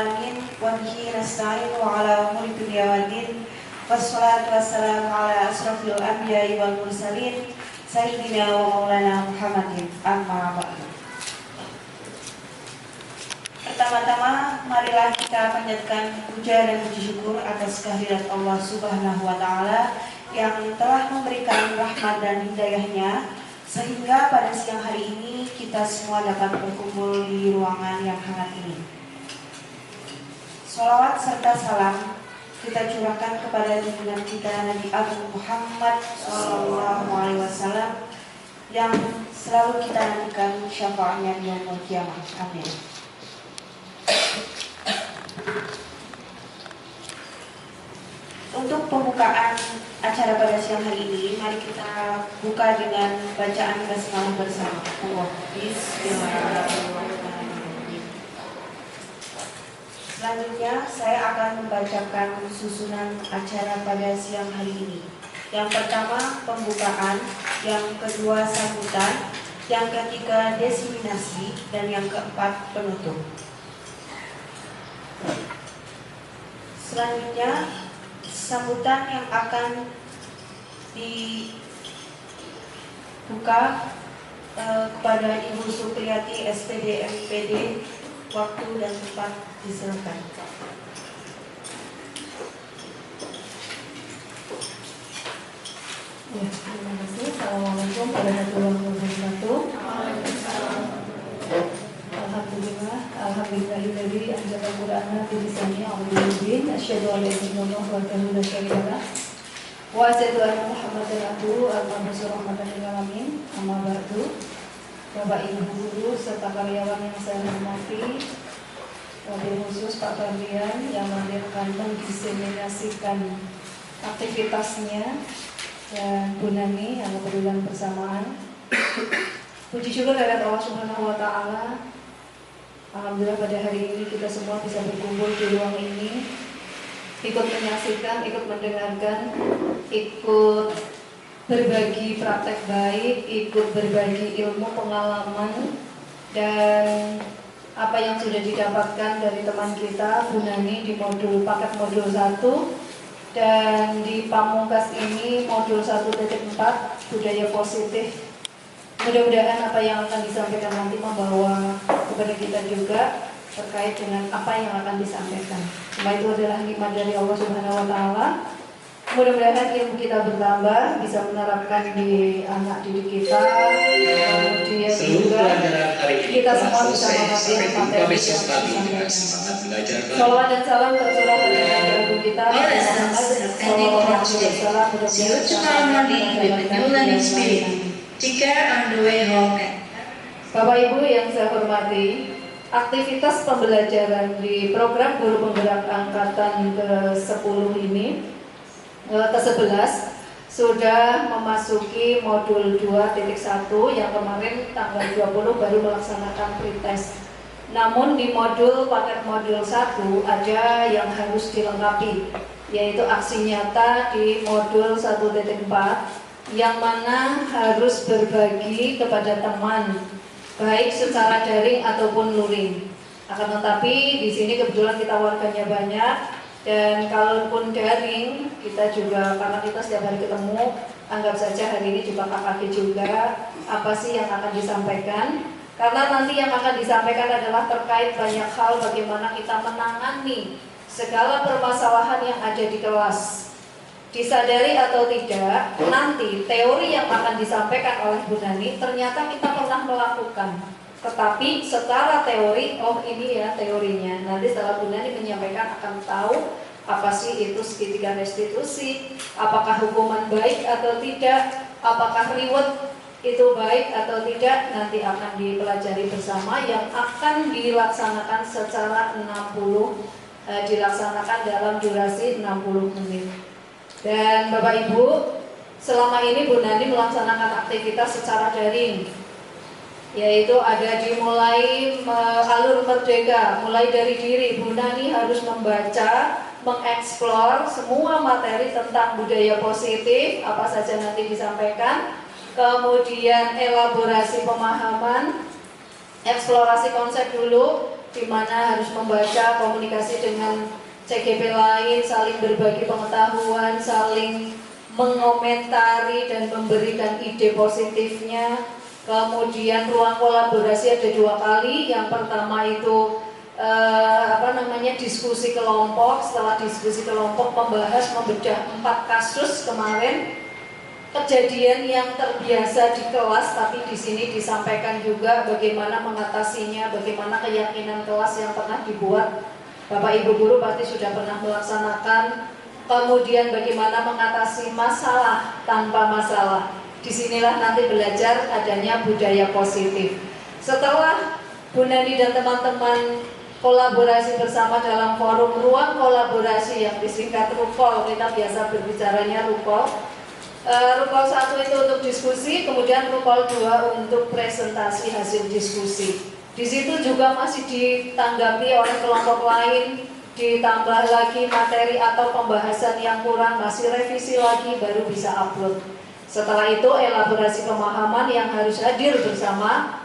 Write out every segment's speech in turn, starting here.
alamin wa bihi nasta'in wa ala umuri dunya waddin. Wassalatu wassalamu ala asrofil anbiya'i wal mursalin sayyidina wa maulana Muhammadin. Amma ba'du. Pertama-tama marilah kita panjatkan puja dan puji syukur atas kehadirat Allah Subhanahu wa taala yang telah memberikan rahmat dan hidayahnya sehingga pada siang hari ini kita semua dapat berkumpul di ruangan yang hangat ini. Sholawat serta salam kita curahkan kepada junjungan kita Nabi Agung Muhammad SAW yang selalu kita nantikan syafaatnya di yaumul qiyamah. Amin. Untuk pembukaan acara pada siang hari ini, mari kita buka dengan bacaan basmalah bersama. Bismillahirrahmanirrahim. Selanjutnya saya akan membacakan susunan acara pada siang hari ini. Yang pertama pembukaan, yang kedua sambutan, yang ketiga desiminasi, dan yang keempat penutup. Selanjutnya sambutan yang akan dibuka kepada Ibu Supriyati SPD MPD. Waktu dan tempat diserahkan. Ya, terima kasih. Assalamualaikum warahmatullahi wabarakatuh. Alhamdulillahilladzi anzala al-Qur'ana bi lisani Arabiyyin. Asyhadu an la ilaha illallah wahdahu la syarika lah. Wa asyhadu anna Muhammadan abduhu wa rasuluhu rahmatan lil alamin. Amma ba'du. Bapak Ibu guru serta karyawan yang saya hormati, wabil khusus Pak Farlian yang mendiseminasikan aktivitasnya, dan Bu Nani yang kebetulan bersamaan. Puji syukur kepada Allah Subhanahu wa taala. Alhamdulillah pada hari ini kita semua bisa berkumpul di ruang ini, ikut menyaksikan, ikut mendengarkan, ikut berbagi praktek baik, ikut berbagi ilmu, pengalaman, dan apa yang sudah didapatkan dari teman kita Bu Nani di paket modul 1, dan di pamungkas ini modul 1.4 budaya positif. Mudah-mudahan apa yang akan disampaikan nanti membawa kepada kita juga terkait dengan apa yang akan disampaikan. Semua itu adalah nikmat dari Allah Subhanahu wa taala. Mudah-mudahan ilmu kita bertambah, bisa menerapkan di anak didik kita, kemudian juga kita semua bisa mengerti materi yang disampaikan. Salawat dan salam tercurah pada Nabi kita Muhammad sallallahu alaihi wasallam. Bapak Ibu yang saya hormati, aktivitas pembelajaran di program guru penggerak angkatan ke-10 ini ke-11 sudah memasuki modul 2.1 yang kemarin tanggal 20 baru melaksanakan pretest. Namun di paket modul 1 ada yang harus dilengkapi, yaitu aksi nyata di modul 1.4 yang mana harus berbagi kepada teman baik secara daring ataupun luring. Akan tetapi di sini kebetulan kita warganya banyak. Dan kalaupun daring, kita juga karena kita setiap hari ketemu, anggap saja hari ini juga KKG juga apa sih yang akan disampaikan. Karena nanti yang akan disampaikan adalah terkait banyak hal bagaimana kita menangani segala permasalahan yang ada di kelas. Disadari atau tidak, nanti teori yang akan disampaikan oleh Bu Nani ternyata kita pernah melakukan. Tetapi secara teori, oh ini ya teorinya. Nanti setelah Bu Nani menyampaikan akan tahu apa sih itu segitiga restitusi, apakah hukuman baik atau tidak, apakah reward itu baik atau tidak, nanti akan dipelajari bersama yang akan dilaksanakan secara 60, dilaksanakan dalam durasi 60 menit. Dan Bapak Ibu, selama ini Bu Nani melaksanakan aktivitas secara daring, yaitu ada dimulai alur merdeka, mulai dari diri. Bu Nani harus membaca, mengeksplor semua materi tentang budaya positif, apa saja nanti disampaikan, kemudian elaborasi pemahaman, eksplorasi konsep dulu, di mana harus membaca, komunikasi dengan CGP lain, saling berbagi pengetahuan, saling mengomentari dan memberikan ide positifnya. Kemudian ruang kolaborasi ada 2 kali. Yang pertama itu diskusi kelompok. Setelah diskusi kelompok membahas, membedah 4 kasus kemarin kejadian yang terbiasa di kelas, tapi di sini disampaikan juga bagaimana mengatasinya, bagaimana keyakinan kelas yang pernah dibuat. Bapak Ibu guru pasti sudah pernah melaksanakan. Kemudian bagaimana mengatasi masalah tanpa masalah. Disinilah nanti belajar adanya budaya positif. Setelah Bu Nani dan teman-teman kolaborasi bersama dalam forum ruang kolaborasi yang disingkat RUKOL, kita biasa berbicaranya RUKOL. RUKOL 1 itu untuk diskusi, kemudian RUKOL 2 untuk presentasi hasil diskusi. Di situ juga masih ditanggapi oleh kelompok lain, ditambah lagi materi atau pembahasan yang kurang, masih revisi lagi baru bisa upload. Setelah itu elaborasi pemahaman yang harus hadir bersama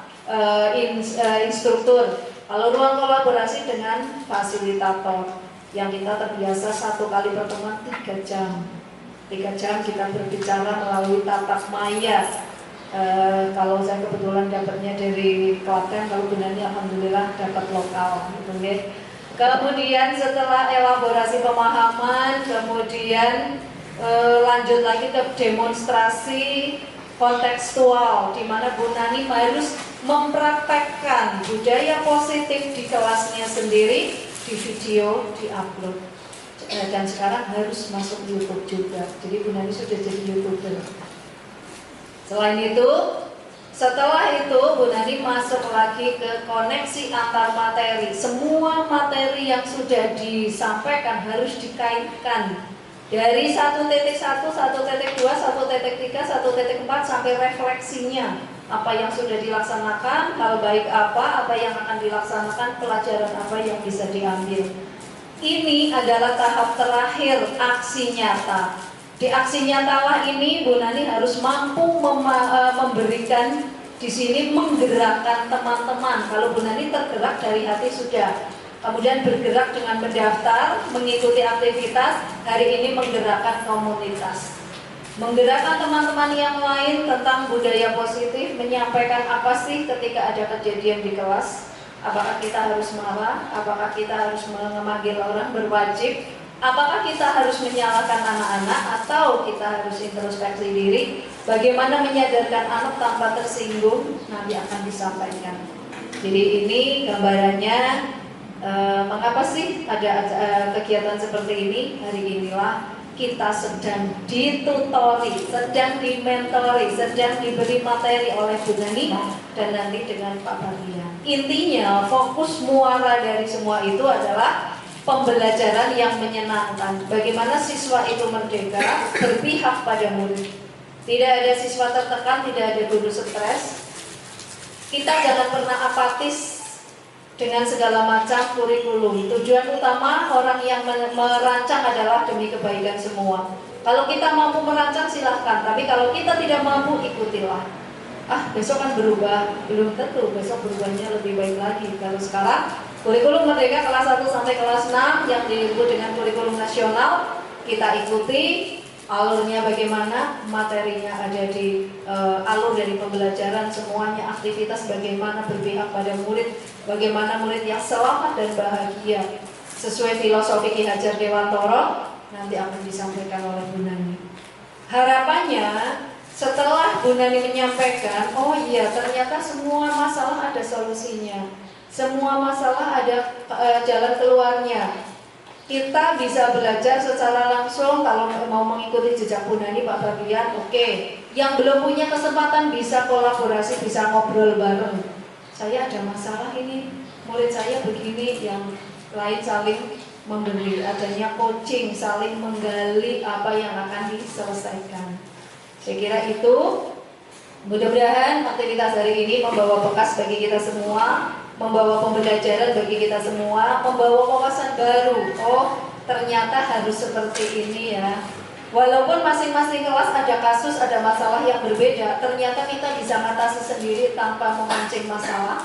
instruktur. Kalau ruang kolaborasi dengan fasilitator yang kita terbiasa 1 kali pertemuan 3 jam. 3 jam kita berbicara melalui tatap maya. Kalau saya kebetulan dapatnya dari Klaten, kalau benarnya alhamdulillah dapat lokal, gitu ya. Kemudian setelah elaborasi pemahaman, kemudian lanjut lagi ke demonstrasi kontekstual, di mana Bu Nani harus mempraktekkan budaya positif di kelasnya sendiri, di video, di upload. Dan sekarang harus masuk YouTube juga. Jadi Bu Nani sudah jadi YouTuber. Selain itu, setelah itu Bu Nani masuk lagi ke koneksi antar materi. Semua materi yang sudah disampaikan harus dikaitkan dari 1.1, 1.2, 1.3, 1.4 sampai refleksinya. Apa yang sudah dilaksanakan, hal baik apa yang akan dilaksanakan, pelajaran apa yang bisa diambil. Ini adalah tahap terakhir aksi nyata. Di aksi nyatalah ini Bu Nani harus mampu memberikan di sini, menggerakkan teman-teman. Kalau Bu Nani tergerak dari hati sudah, kemudian bergerak dengan mendaftar, mengikuti aktivitas. Hari ini menggerakkan komunitas, menggerakkan teman-teman yang lain tentang budaya positif, menyampaikan apa sih ketika ada kejadian di kelas. Apakah kita harus marah? Apakah kita harus memanggil orang berwajib? Apakah kita harus menyalahkan anak-anak atau kita harus introspeksi diri? Bagaimana menyadarkan anak tanpa tersinggung? Nanti akan disampaikan. Jadi ini gambarannya, mengapa sih ada kegiatan seperti ini? Hari inilah kita sedang ditutori, sedang dimentori, sedang diberi materi oleh Bu Nani dan nanti dengan Pak Barlian. Intinya fokus muara dari semua itu adalah pembelajaran yang menyenangkan. Bagaimana siswa itu merdeka, berpihak pada murid. Tidak ada siswa tertekan, tidak ada guru stres. Kita jangan pernah apatis dengan segala macam kurikulum. Tujuan utama orang yang merancang adalah demi kebaikan semua. Kalau kita mampu merancang silahkan, tapi kalau kita tidak mampu ikutilah. Besok kan berubah, belum tentu besok berubahnya lebih baik lagi. Kalau sekarang kurikulum merdeka kelas 1 sampai kelas 6 yang disebut dengan kurikulum nasional, kita ikuti. Alurnya bagaimana, materinya ada di alur dari pembelajaran, semuanya aktivitas bagaimana berpihak pada murid, bagaimana murid yang selamat dan bahagia sesuai filosofi Ki Hajar Dewantoro, nanti akan disampaikan oleh Bu Nani. Harapannya setelah Bu Nani menyampaikan, oh iya ternyata semua masalah ada solusinya, semua masalah ada jalan keluarnya. Kita bisa belajar secara langsung. Kalau mau mengikuti jejak Bu Nani, Pak Barlian, oke. Yang belum punya kesempatan bisa kolaborasi, bisa ngobrol bareng. Saya ada masalah ini, murid saya begini, yang lain saling memberi, adanya coaching, saling menggali apa yang akan diselesaikan. Saya kira itu, mudah-mudahan aktivitas hari ini membawa bekas bagi kita semua, membawa pembelajaran bagi kita semua, membawa wawasan baru. Oh, ternyata harus seperti ini ya. Walaupun masing-masing kelas ada kasus, ada masalah yang berbeda, ternyata kita bisa mengatasi sendiri tanpa memancing masalah.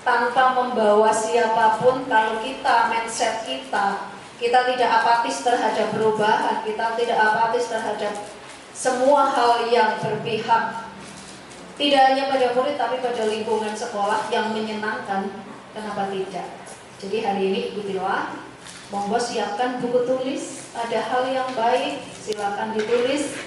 tanpa membawa siapapun. Kalau kita, mindset kita tidak apatis terhadap perubahan, kita tidak apatis terhadap semua hal yang berpihak, tidak hanya pada murid tapi pada lingkungan sekolah yang menyenangkan, kenapa tidak? Jadi hari ini ikutilah, monggo siapkan buku tulis, ada hal yang baik silakan ditulis.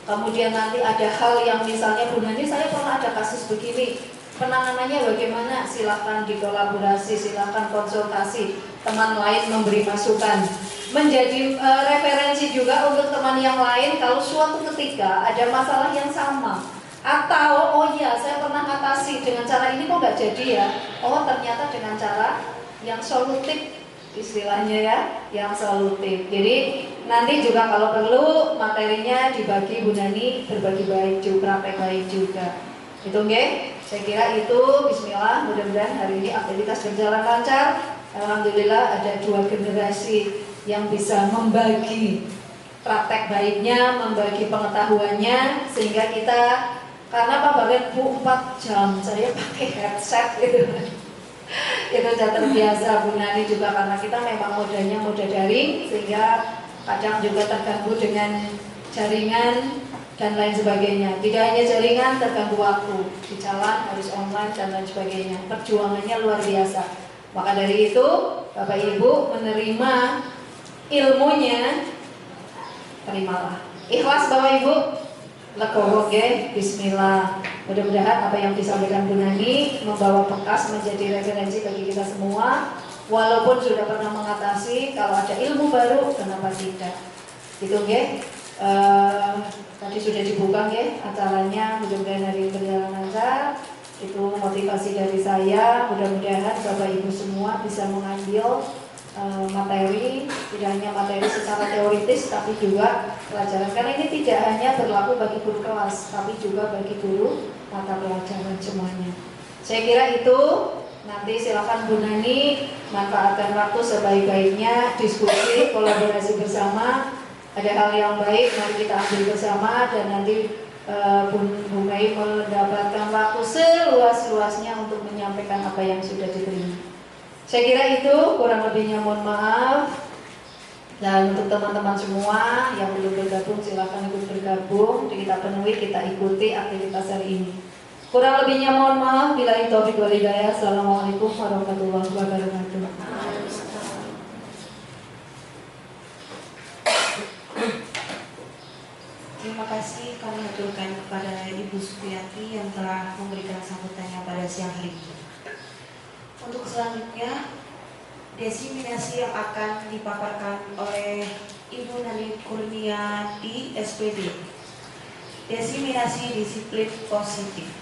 Kemudian nanti ada hal yang misalnya Bu Nani, saya pernah ada kasus begini, penanganannya bagaimana, silakan dikolaborasi, silakan konsultasi, teman lain memberi masukan, menjadi referensi juga untuk teman yang lain kalau suatu ketika ada masalah yang sama, atau oh iya saya pernah atasi dengan cara ini kok nggak jadi ya, oh ternyata dengan cara yang solutif istilahnya ya, yang solutif. Jadi nanti juga kalau perlu materinya dibagi Bu Nani, berbagi baik juga, praktek baik juga. Itu nggih. Saya kira itu, bismillah, mudah-mudahan hari ini aktivitas berjalan lancar. Alhamdulillah ada 2 generasi yang bisa membagi praktek baiknya, membagi pengetahuannya, sehingga kita, karena Pak Bagian Bu 4 jam saya pakai headset gitu. Itu sudah terbiasa Bu Nani juga, karena kita memang modanya moda daring, sehingga kadang juga terganggu dengan jaringan dan lain sebagainya. Tidak hanya jaringan, terganggu waktu di jalan, harus online dan lain sebagainya. Perjuangannya luar biasa. Maka dari itu Bapak Ibu menerima ilmunya, terimalah. Ikhlas Bapak Ibu, legowo nggih, bismillah. Mudah-mudahan apa yang disampaikan Bu Nani membawa bekas, menjadi referensi bagi kita semua. Walaupun sudah pernah mengatasi, kalau ada ilmu baru kenapa tidak? Gitu nggih. Tadi sudah dibuka nggih acaranya, mudah-mudahan hari ini berjalan lancar. Itu motivasi dari saya. Mudah-mudahan Bapak Ibu semua bisa mengambil materi, tidak hanya materi secara teoritis tapi juga pelajaran, karena ini tidak hanya berlaku bagi guru kelas tapi juga bagi guru mata pelajaran semuanya. Saya kira itu, nanti silakan Bu Nani manfaatkan waktu sebaik-baiknya, diskusi, kolaborasi bersama. Ada hal yang baik mari kita ambil bersama, dan nanti Bu Mei mendapatkan waktu seluas-luasnya untuk menyampaikan apa yang sudah diterima. Saya kira itu, kurang lebihnya mohon maaf. Dan untuk teman-teman semua yang belum bergabung, silakan ikut bergabung. Kita penuhi, kita ikuti aktivitas hari ini. Kurang lebihnya mohon maaf. Billahi taufiq wal hidayah. Assalamualaikum warahmatullahi wabarakatuh. Terima kasih kami aturkan kepada Ibu Supriyati yang telah memberikan sambutannya pada siang hari ini. Untuk selanjutnya, desiminasi yang akan dipaparkan oleh Ibu Nani Kurniati SPD. Desiminasi disiplin positif.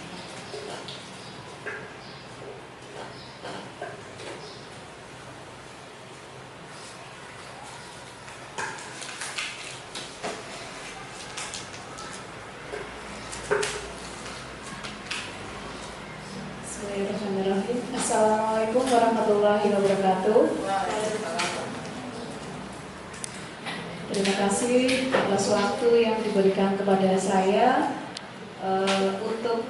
Assalamualaikum warahmatullahi wabarakatuh. Terima kasih atas waktu yang diberikan kepada saya untuk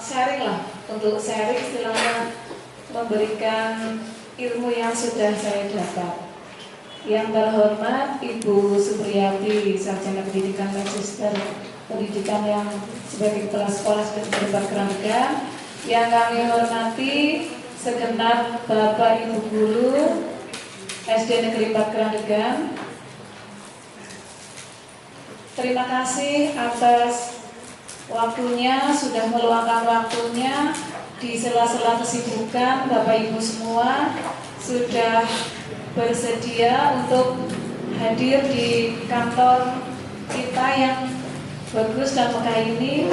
sharing lah, untuk sharing istilahnya, memberikan ilmu yang sudah saya dapat. Yang terhormat Ibu Supriyati, Sarjana Pendidikan Magister Pendidikan yang sebagai kepala sekolah sebagai kerangka. Yang kami hormati segenap Bapak Ibu Guru SD Negeri 4 Kerandegan. Terima kasih atas waktunya, sudah meluangkan waktunya di sela-sela kesibukan. Bapak Ibu semua sudah bersedia untuk hadir di kantor kita yang bagus dan megah ini.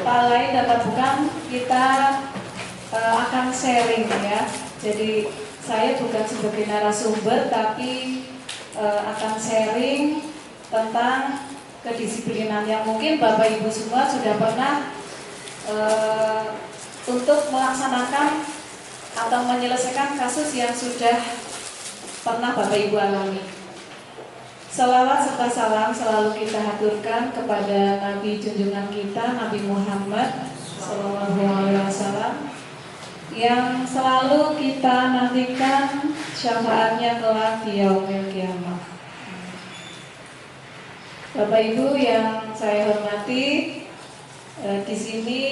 Pak lain dan Pak bukan, kita akan sharing ya. Jadi saya bukan sebagai narasumber, tapi akan sharing tentang kedisiplinan yang mungkin Bapak Ibu semua sudah pernah untuk melaksanakan atau menyelesaikan kasus yang sudah pernah Bapak Ibu alami. Salawat serta salam selalu kita haturkan kepada Nabi junjungan kita, Nabi Muhammad SAW. yang selalu kita nantikan syafaatnya kelak di yaumil qiyamah. Bapak Ibu yang saya hormati, di sini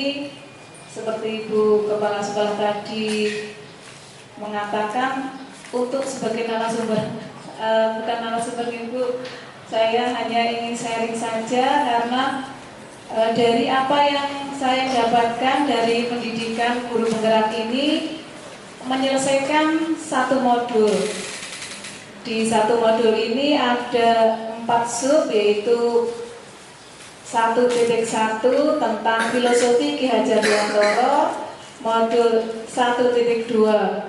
seperti Ibu Kepala Sekolah tadi mengatakan, untuk sebagai narasumber, bukan narasumber Ibu, saya hanya ingin sharing saja karena dari apa yang saya dapatkan dari pendidikan guru penggerak ini, menyelesaikan satu modul. Di satu modul ini ada 4 sub, yaitu 1.1 tentang filosofi Ki Hajar Dewantara, modul 1.2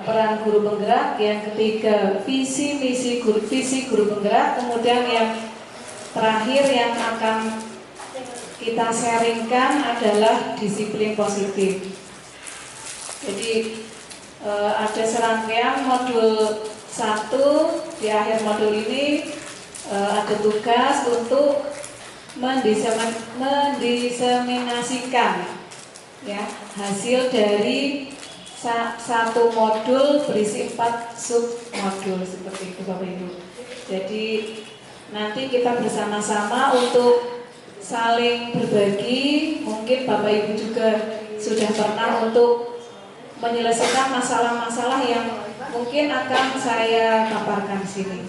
peran guru penggerak, yang ketiga visi misi guru penggerak, kemudian yang terakhir yang akan kita sharingkan adalah disiplin positif. Jadi ada serangkaian modul 1. Di akhir modul ini ada tugas untuk mendiseminasikan ya hasil dari satu modul berisi 4 sub modul, seperti itu Bapak Ibu. Jadi nanti kita bersama-sama untuk saling berbagi. Mungkin Bapak Ibu juga sudah pernah untuk menyelesaikan masalah-masalah yang mungkin akan saya paparkan di sini.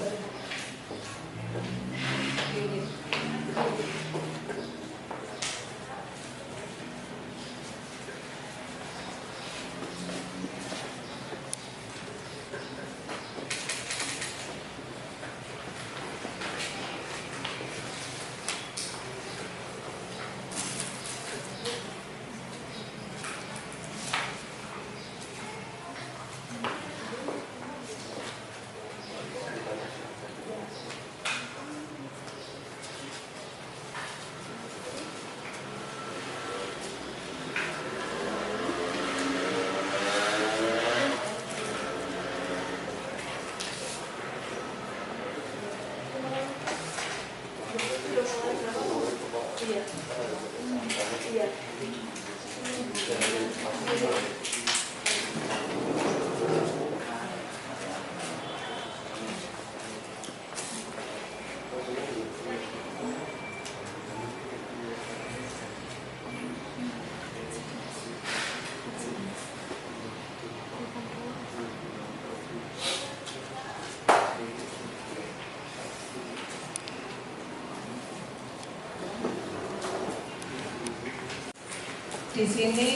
Di sini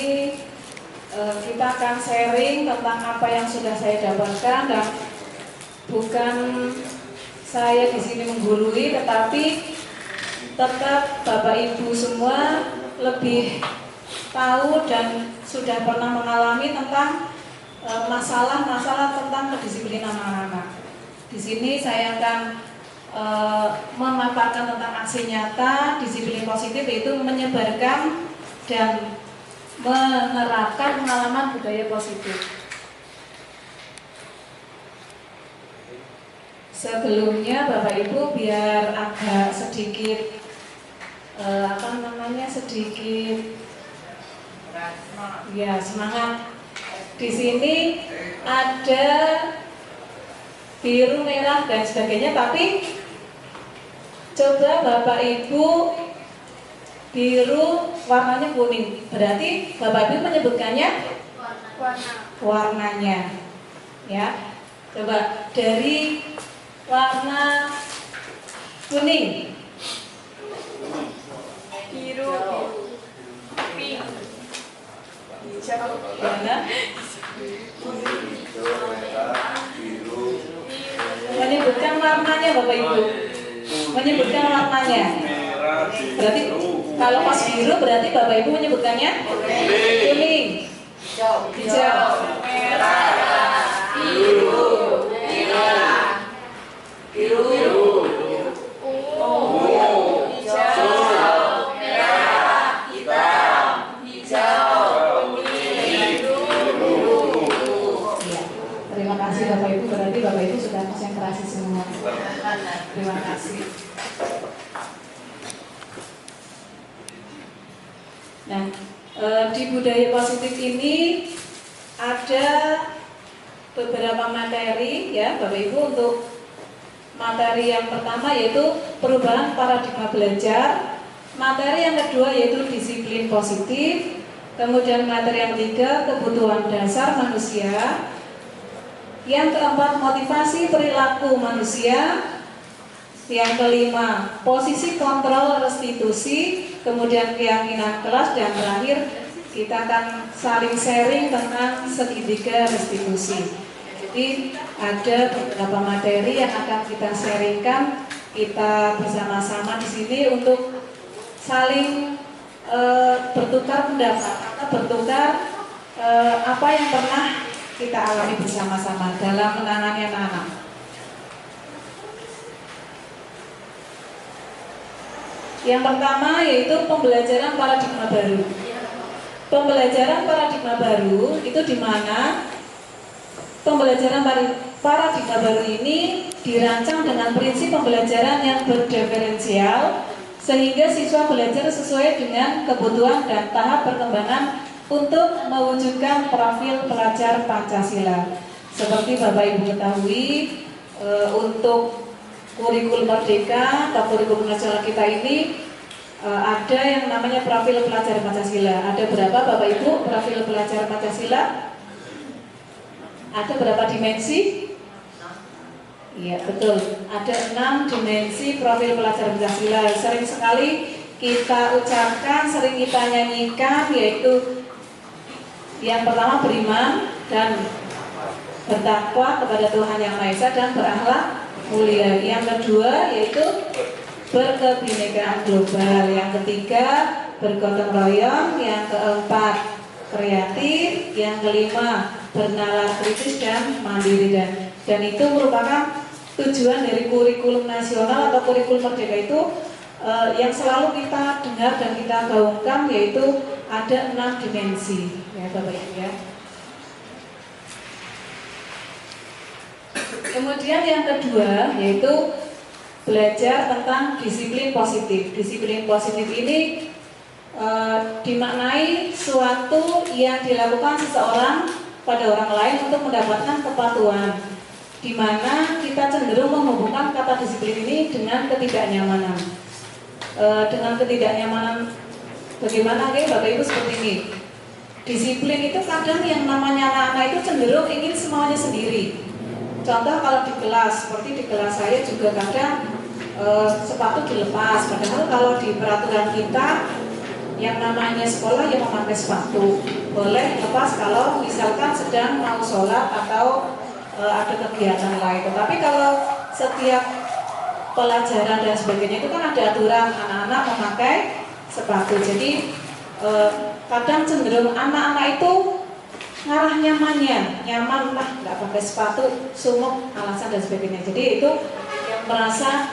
kita akan sharing tentang apa yang sudah saya dapatkan, dan bukan saya di sini menggurui, tetapi tetap Bapak Ibu semua lebih tahu dan sudah pernah mengalami tentang masalah-masalah tentang kedisiplinan anak-anak. Di sini saya akan memaparkan tentang aksi nyata disiplin positif, yaitu menyebarkan dan menerapkan pengalaman budaya positif. Sebelumnya Bapak Ibu biar agak sedikit sedikit ya semangat. Di sini ada biru, merah dan sebagainya, tapi coba Bapak Ibu biru warnanya kuning, berarti Bapak Ibu menyebutkannya warnanya ya. Coba dari warna kuning, biru, pink, hijau, mana? Menyebutkan warnanya Bapak Ibu, menyebutkan warnanya. Berarti kalau pas biru berarti Bapak Ibu menyebutkannya kuning, hijau, merah, biru, ungu, hijau, merah, hitam, hijau, kuning, biru. Ya, terima kasih Bapak Ibu. Berarti Bapak Ibu sudah konsentrasi semua. Terima kasih. Nah, di budaya positif ini ada beberapa materi ya Bapak Ibu. Untuk materi yang pertama yaitu perubahan paradigma belajar, materi yang kedua yaitu disiplin positif, kemudian materi yang ketiga kebutuhan dasar manusia, yang keempat motivasi perilaku manusia, yang kelima posisi kontrol restitusi, kemudian keyakinan kelas, dan terakhir kita akan saling sharing tentang segitiga restitusi. Jadi ada beberapa materi yang akan kita sharingkan, kita bersama-sama di sini untuk saling bertukar pendapat atau bertukar apa yang pernah kita alami bersama-sama dalam menangani anak-anak. Yang pertama yaitu pembelajaran paradigma baru. Pembelajaran paradigma baru itu di mana pembelajaran paradigma baru ini dirancang dengan prinsip pembelajaran yang berdiferensial sehingga siswa belajar sesuai dengan kebutuhan dan tahap perkembangan untuk mewujudkan profil pelajar Pancasila. Seperti Bapak Ibu ketahui, untuk kurikulum Merdeka atau kurikulum nasional kita ini ada yang namanya profil pelajar Pancasila. Ada berapa Bapak Ibu profil pelajar Pancasila? Ada berapa dimensi? Iya betul, ada 6 dimensi profil pelajar Pancasila. Sering sekali kita ucapkan, sering kita nyanyikan, yaitu yang pertama beriman dan bertakwa kepada Tuhan Yang Maha Esa dan berakhlak mulia. Yang kedua yaitu berkebinekaan global. Yang ketiga bergotong royong. Yang keempat kreatif. Yang kelima bernalar kritis dan mandiri, dan itu merupakan tujuan dari kurikulum nasional atau kurikulum Merdeka itu yang selalu kita dengar dan kita gaungkan, yaitu ada 6 dimensi ya Bapak Ibu ya. Kemudian yang kedua yaitu belajar tentang disiplin positif. Disiplin positif ini dimaknai suatu yang dilakukan seseorang pada orang lain untuk mendapatkan kepatuhan, di mana kita cenderung menghubungkan kata disiplin ini dengan ketidaknyamanan. Dengan ketidaknyamanan bagaimana Bapak Ibu seperti ini? Disiplin itu kadang yang namanya anak-anak itu cenderung ingin semuanya sendiri. Contoh kalau di kelas, seperti di kelas saya juga kadang sepatu dilepas, padahal kalau di peraturan kita yang namanya sekolah yang memakai sepatu boleh lepas kalau misalkan sedang mau sholat atau ada kegiatan lain. Tetapi kalau setiap pelajaran dan sebagainya itu kan ada aturan anak-anak memakai sepatu. Jadi kadang cenderung anak-anak itu ngarah nyamannya, nyaman lah nggak pakai sepatu, sumuk, alasan dan sebagainya. Jadi itu yang merasa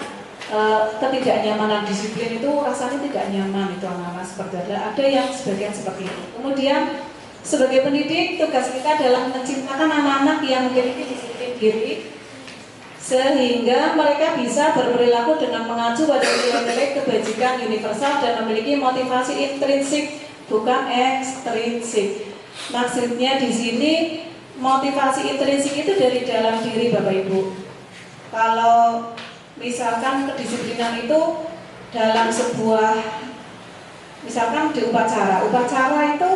ketidaknyamanan disiplin itu rasanya tidak nyaman itu anak-anak seperti ada yang sebagian seperti itu. Kemudian sebagai pendidik tugas kita adalah menciptakan anak-anak yang memiliki disiplin diri sehingga mereka bisa berperilaku dengan mengacu pada nilai-nilai kebajikan universal dan memiliki motivasi intrinsik bukan ekstrinsik. Maksudnya di sini motivasi intrinsik itu dari dalam diri Bapak Ibu. Kalau misalkan kedisiplinan itu dalam sebuah, misalkan di upacara itu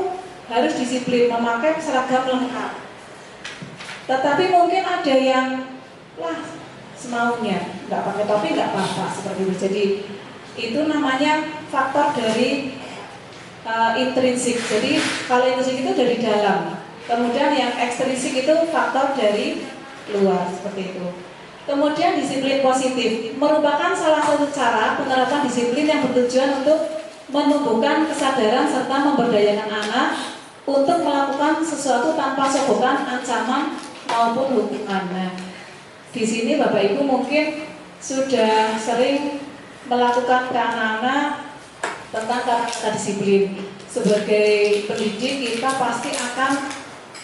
harus disiplin memakai seragam lengkap. Tetapi mungkin ada yang semaunya, nggak pakai topi nggak apa-apa seperti itu. Jadi itu namanya faktor dari intrinsik. Jadi kalau intrinsik itu dari dalam, kemudian yang ekstrinsik itu faktor dari luar seperti itu. Kemudian disiplin positif merupakan salah satu cara penerapan disiplin yang bertujuan untuk menumbuhkan kesadaran serta memberdayakan anak untuk melakukan sesuatu tanpa sogokan, ancaman maupun hukuman. Nah, di sini Bapak Ibu mungkin sudah sering melakukan ke anak-anak tentang kata-kata disiplin. Sebagai pendidik kita pasti akan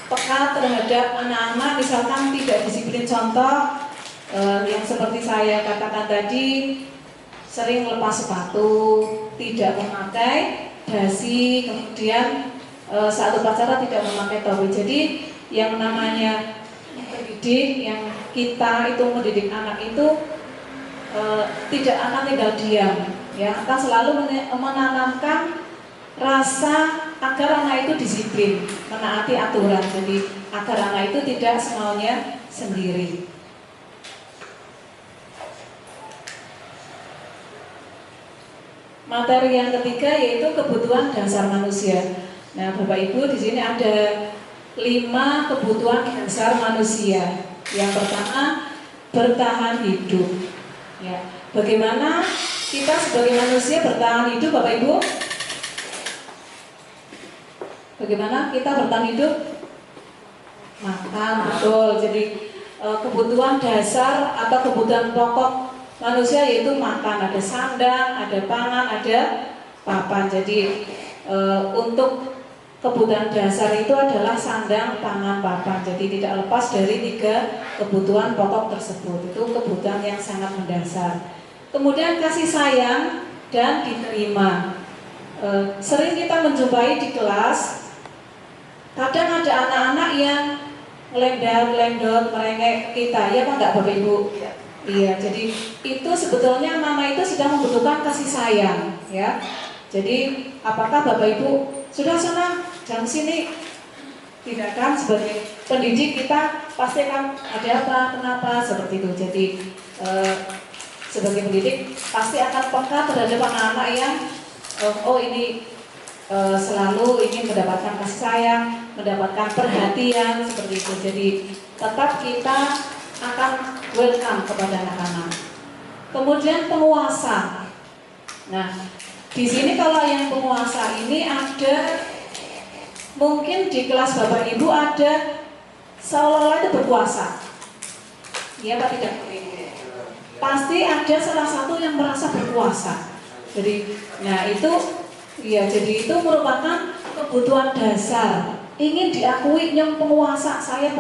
peka terhadap anak-anak misalkan tidak disiplin. Contoh yang seperti saya katakan tadi, sering lepas sepatu, tidak memakai dasi, kemudian saat upacara tidak memakai topi. Jadi yang namanya pendidik, yang kita itu mendidik anak itu tidak akan tinggal diam, ya, akan selalu menanamkan rasa agar anak itu disiplin, menaati aturan, jadi agar anak itu tidak semaunya sendiri. Materi yang ketiga yaitu kebutuhan dasar manusia. Nah, Bapak Ibu, di sini ada 5 kebutuhan dasar manusia. Yang pertama, bertahan hidup. Ya, bagaimana kita sebagai manusia bertahan hidup, Bapak Ibu? Bagaimana kita bertahan hidup? Makan, betul. Jadi kebutuhan dasar atau kebutuhan pokok manusia yaitu makan, ada sandang, ada pangan, ada papan. Jadi untuk kebutuhan dasar itu adalah sandang, pangan, papan. Jadi tidak lepas dari 3 kebutuhan pokok tersebut. Itu kebutuhan yang sangat mendasar. Kemudian kasih sayang dan diterima. Sering kita menjumpai di kelas, kadang ada anak-anak yang ngelendar-ngelendor merengek kita, ya Pak enggak Bapak Ibu? Iya, jadi itu sebetulnya mama itu sedang membutuhkan kasih sayang, ya. Jadi apakah Bapak Ibu sudah senang jangan sini? Tidak kan, sebagai pendidik kita pasti akan ada apa, kenapa seperti itu. Jadi sebagai pendidik pasti akan peka terhadap anak-anak yang ini selalu ingin mendapatkan kasih sayang, mendapatkan perhatian seperti itu. Jadi tetap kita akan welcome kepada anak-anak. Kemudian penguasa. Nah, di sini kalau yang penguasa ini ada, mungkin di kelas Bapak Ibu ada seolah-olah itu berkuasa. Iya Pak, tidak? Pasti ada salah satu yang merasa berkuasa. Jadi, nah itu, ya jadi itu merupakan kebutuhan dasar. Ingin diakui yang penguasa, saya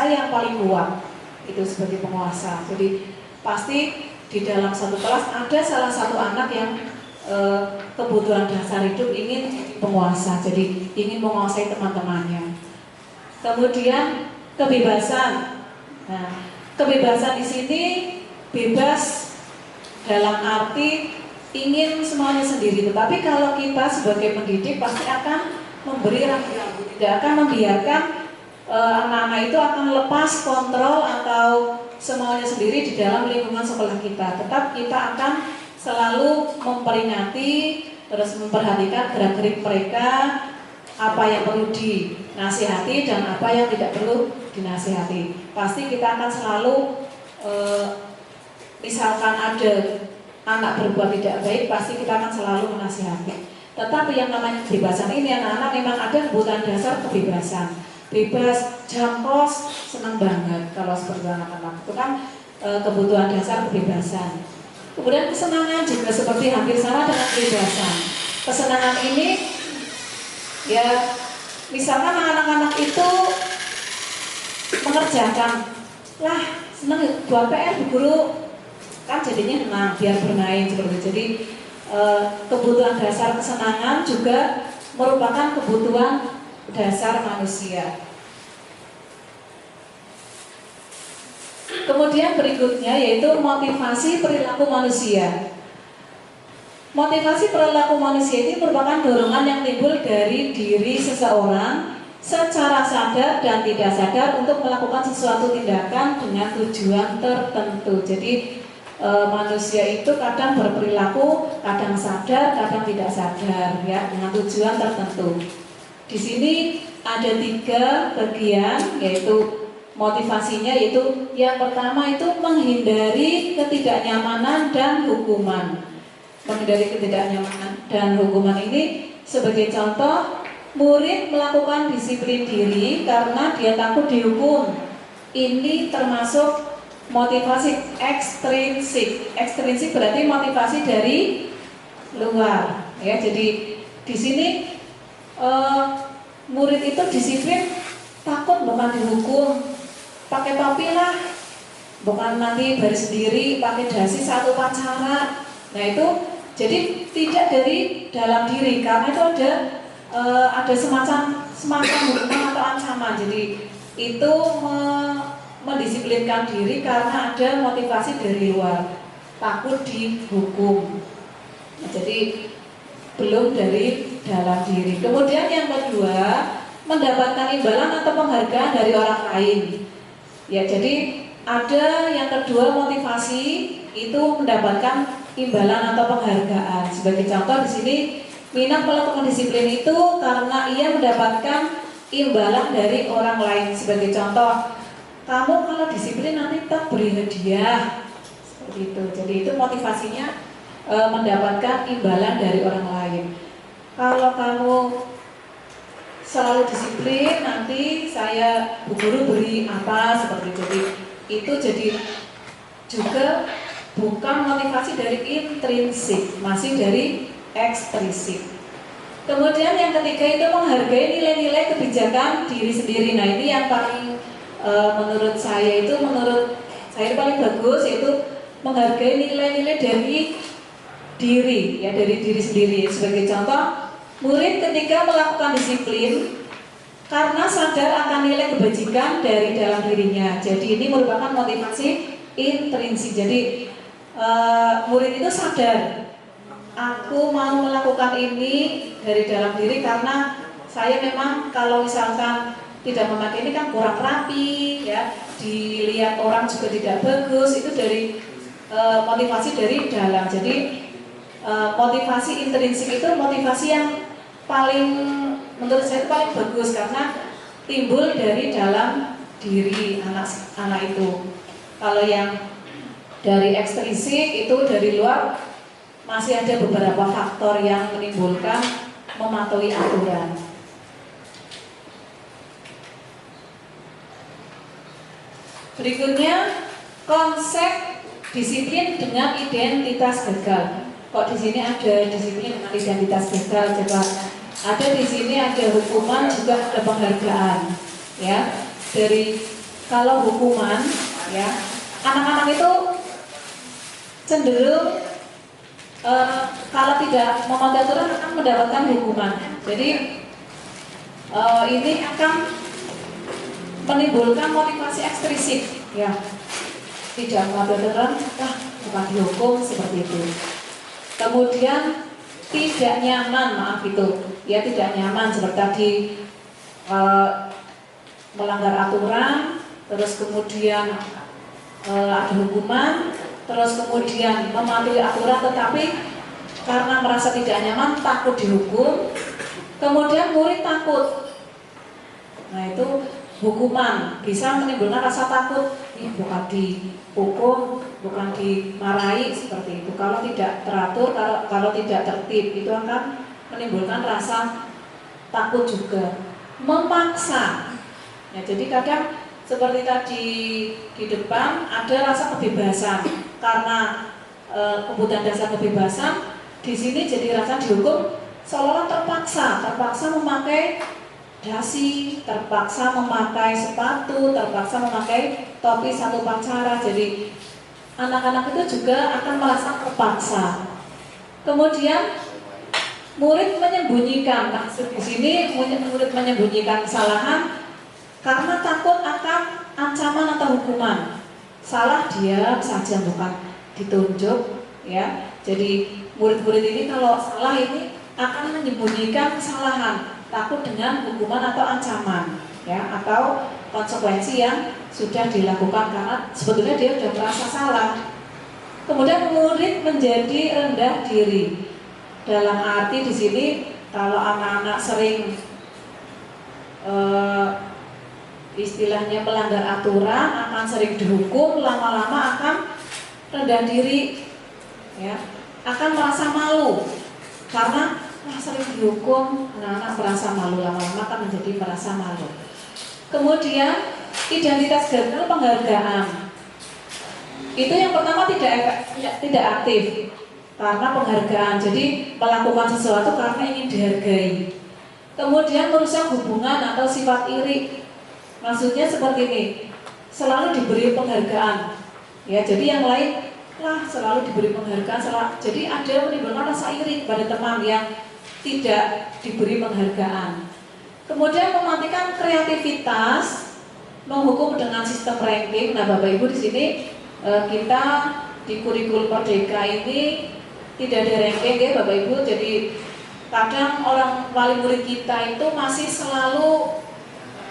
yang paling kuat. Itu sebagai penguasa. Jadi pasti di dalam satu kelas ada salah satu anak yang kebutuhan dasar hidup ingin penguasa, jadi ingin menguasai teman-temannya. Kemudian kebebasan. Nah, kebebasan di sini bebas dalam arti ingin semuanya sendiri. Tetapi kalau kita sebagai pendidik pasti akan memberi ragu-ragu, tidak akan membiarkan anak-anak itu akan lepas kontrol atau semuanya sendiri di dalam lingkungan sekolah kita. Tetap kita akan selalu memperingati, terus memperhatikan gerak-gerik mereka, apa yang perlu dinasihati dan apa yang tidak perlu dinasihati. Pasti kita akan selalu misalkan ada anak berbuat tidak baik, pasti kita akan selalu menasihati. Tetapi yang namanya kebebasan ini, anak-anak memang ada kebutuhan dasar kebebasan. Bebas, jam kos, senang banget kalau seperti anak-anak itu kan kebutuhan dasar kebebasan. Kemudian kesenangan juga seperti hampir sama dengan kebebasan. Kesenangan ini ya misalkan anak-anak itu mengerjakan, lah senang buat PR Bu Guru, kan jadinya tenang biar bermain seperti itu. Jadi kebutuhan dasar kesenangan juga merupakan kebutuhan dasar manusia. Kemudian berikutnya yaitu motivasi perilaku manusia. Motivasi perilaku manusia ini merupakan dorongan yang timbul dari diri seseorang secara sadar dan tidak sadar untuk melakukan sesuatu tindakan dengan tujuan tertentu. Jadi manusia itu kadang berperilaku, kadang sadar, kadang tidak sadar, ya, dengan tujuan tertentu. Di sini ada 3 bagian, yaitu motivasinya, yaitu yang pertama itu menghindari ketidaknyamanan dan hukuman. Menghindari ketidaknyamanan dan hukuman ini sebagai contoh, murid melakukan disiplin diri karena dia takut dihukum. Ini termasuk motivasi ekstrinsik. Ekstrinsik berarti motivasi dari luar, ya. Jadi di sini murid itu disiplin takut bukan dihukum, pakai topi lah, bukan nanti baris sendiri, pakai dasi saat upacara. Nah itu jadi tidak dari dalam diri, karena itu ada semacam hukuman atau ancaman. Jadi itu mendisiplinkan diri karena ada motivasi dari luar, takut dihukum. Nah, jadi belum dari dalam diri. Kemudian yang kedua, mendapatkan imbalan atau penghargaan dari orang lain. Ya, jadi ada yang kedua motivasi itu mendapatkan imbalan atau penghargaan. Sebagai contoh di sini, Minang melakukan disiplin itu karena ia mendapatkan imbalan dari orang lain. Sebagai contoh, kamu kalau disiplin nanti tak beri hadiah, seperti itu. Jadi itu motivasinya mendapatkan imbalan dari orang lain. Kalau kamu selalu disiplin, nanti saya Bu Guru beri apa, seperti itu. Jadi itu jadi juga bukan motivasi dari intrinsik, masih dari ekstrisik. Kemudian yang ketiga itu menghargai nilai-nilai kebijakan diri sendiri. Nah, ini yang paling menurut saya paling bagus, yaitu menghargai nilai-nilai dari diri, ya, dari diri sendiri. Sebagai contoh, murid ketika melakukan disiplin karena sadar akan nilai kebajikan dari dalam dirinya. Jadi ini merupakan motivasi intrinsik. Jadi murid itu sadar, aku mau melakukan ini dari dalam diri karena saya memang kalau misalkan tidak memakai ini kan kurang rapi, ya, dilihat orang juga tidak bagus. Itu dari motivasi dari dalam. Jadi motivasi intrinsik itu motivasi yang paling, menurut saya itu paling bagus karena timbul dari dalam diri anak itu. Kalau yang dari ekstrinsik itu dari luar, masih ada beberapa faktor yang menimbulkan mematuhi aturan. Berikutnya, konsep disiplin dengan identitas gagal. Kok di sini ada disiplin dengan identitas gagal? Coba, ada di sini ada hukuman, juga ada penghargaan. Ya, dari kalau hukuman, ya, anak-anak itu cenderung kalau tidak mematuhi aturan akan mendapatkan hukuman. Jadi ini akan menimbulkan motivasi ekstrinsik, ya, tidak mematuhi aturan, bukan dihukum, seperti itu. Kemudian tidak nyaman, ya, tidak nyaman seperti tadi, melanggar aturan, terus kemudian ada hukuman, terus kemudian mematuhi aturan tetapi karena merasa tidak nyaman, takut dihukum, kemudian murid takut. Nah, itu hukuman bisa menimbulkan rasa takut, bukan dihukum, bukan dimarahi, seperti itu. Kalau tidak teratur, kalau tidak tertib, itu akan menimbulkan rasa takut juga. Memaksa, ya, jadi kadang seperti tadi di depan ada rasa kebebasan, karena kebutuhan dasar kebebasan di sini jadi rasa dihukum seolah-olah terpaksa memakai dasi, terpaksa memakai sepatu, terpaksa memakai topi satu pacara. Jadi anak-anak itu juga akan merasa terpaksa. Kemudian murid menyembunyikan, di sini murid menyembunyikan kesalahan karena takut akan ancaman atau hukuman. Salah diam saja, bukan ditunjuk, ya. Jadi murid-murid ini kalau salah ini akan menyembunyikan kesalahan, takut dengan hukuman atau ancaman, ya, atau konsekuensi yang sudah dilakukan karena sebetulnya dia sudah merasa salah. Kemudian murid menjadi rendah diri. Dalam arti di sini kalau anak-anak sering istilahnya melanggar aturan, akan sering dihukum, lama-lama akan rendah diri, ya, akan merasa malu karena sering dihukum, anak-anak merasa malu, lama-lama akan menjadi merasa malu. Kemudian identitas gagal penghargaan. Itu yang pertama tidak aktif karena penghargaan, jadi melakukan sesuatu karena ingin dihargai. Kemudian merusak hubungan atau sifat iri. Maksudnya seperti ini, selalu diberi penghargaan, ya, jadi yang lain selalu diberi penghargaan, jadi ada menimbulkan rasa iri pada teman yang tidak diberi penghargaan. Kemudian mematikan kreativitas, menghukum dengan sistem ranking. Nah, Bapak Ibu di sini kita di kurikulum Merdeka ini tidak ada ranking ya Bapak Ibu. Jadi kadang orang wali murid kita itu masih selalu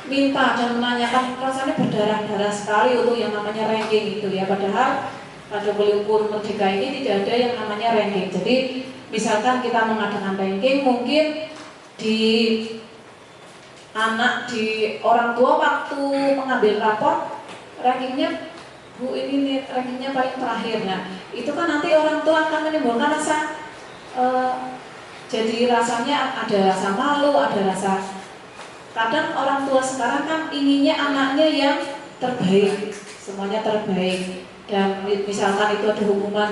minta dan menanyakan, rasanya berdarah-darah sekali untuk yang namanya ranking itu ya. Padahal pada kurikulum Merdeka ini tidak ada yang namanya ranking. Jadi misalkan kita mengadakan ranking, mungkin di anak, di orang tua waktu mengambil rapor, rankingnya Bu ini nih, rankingnya paling terakhir. Nah itu kan nanti orang tua akan menimbulkan rasa jadi rasanya ada rasa malu, ada rasa, kadang orang tua sekarang kan inginnya anaknya yang terbaik, semuanya terbaik. Dan misalkan itu ada hukuman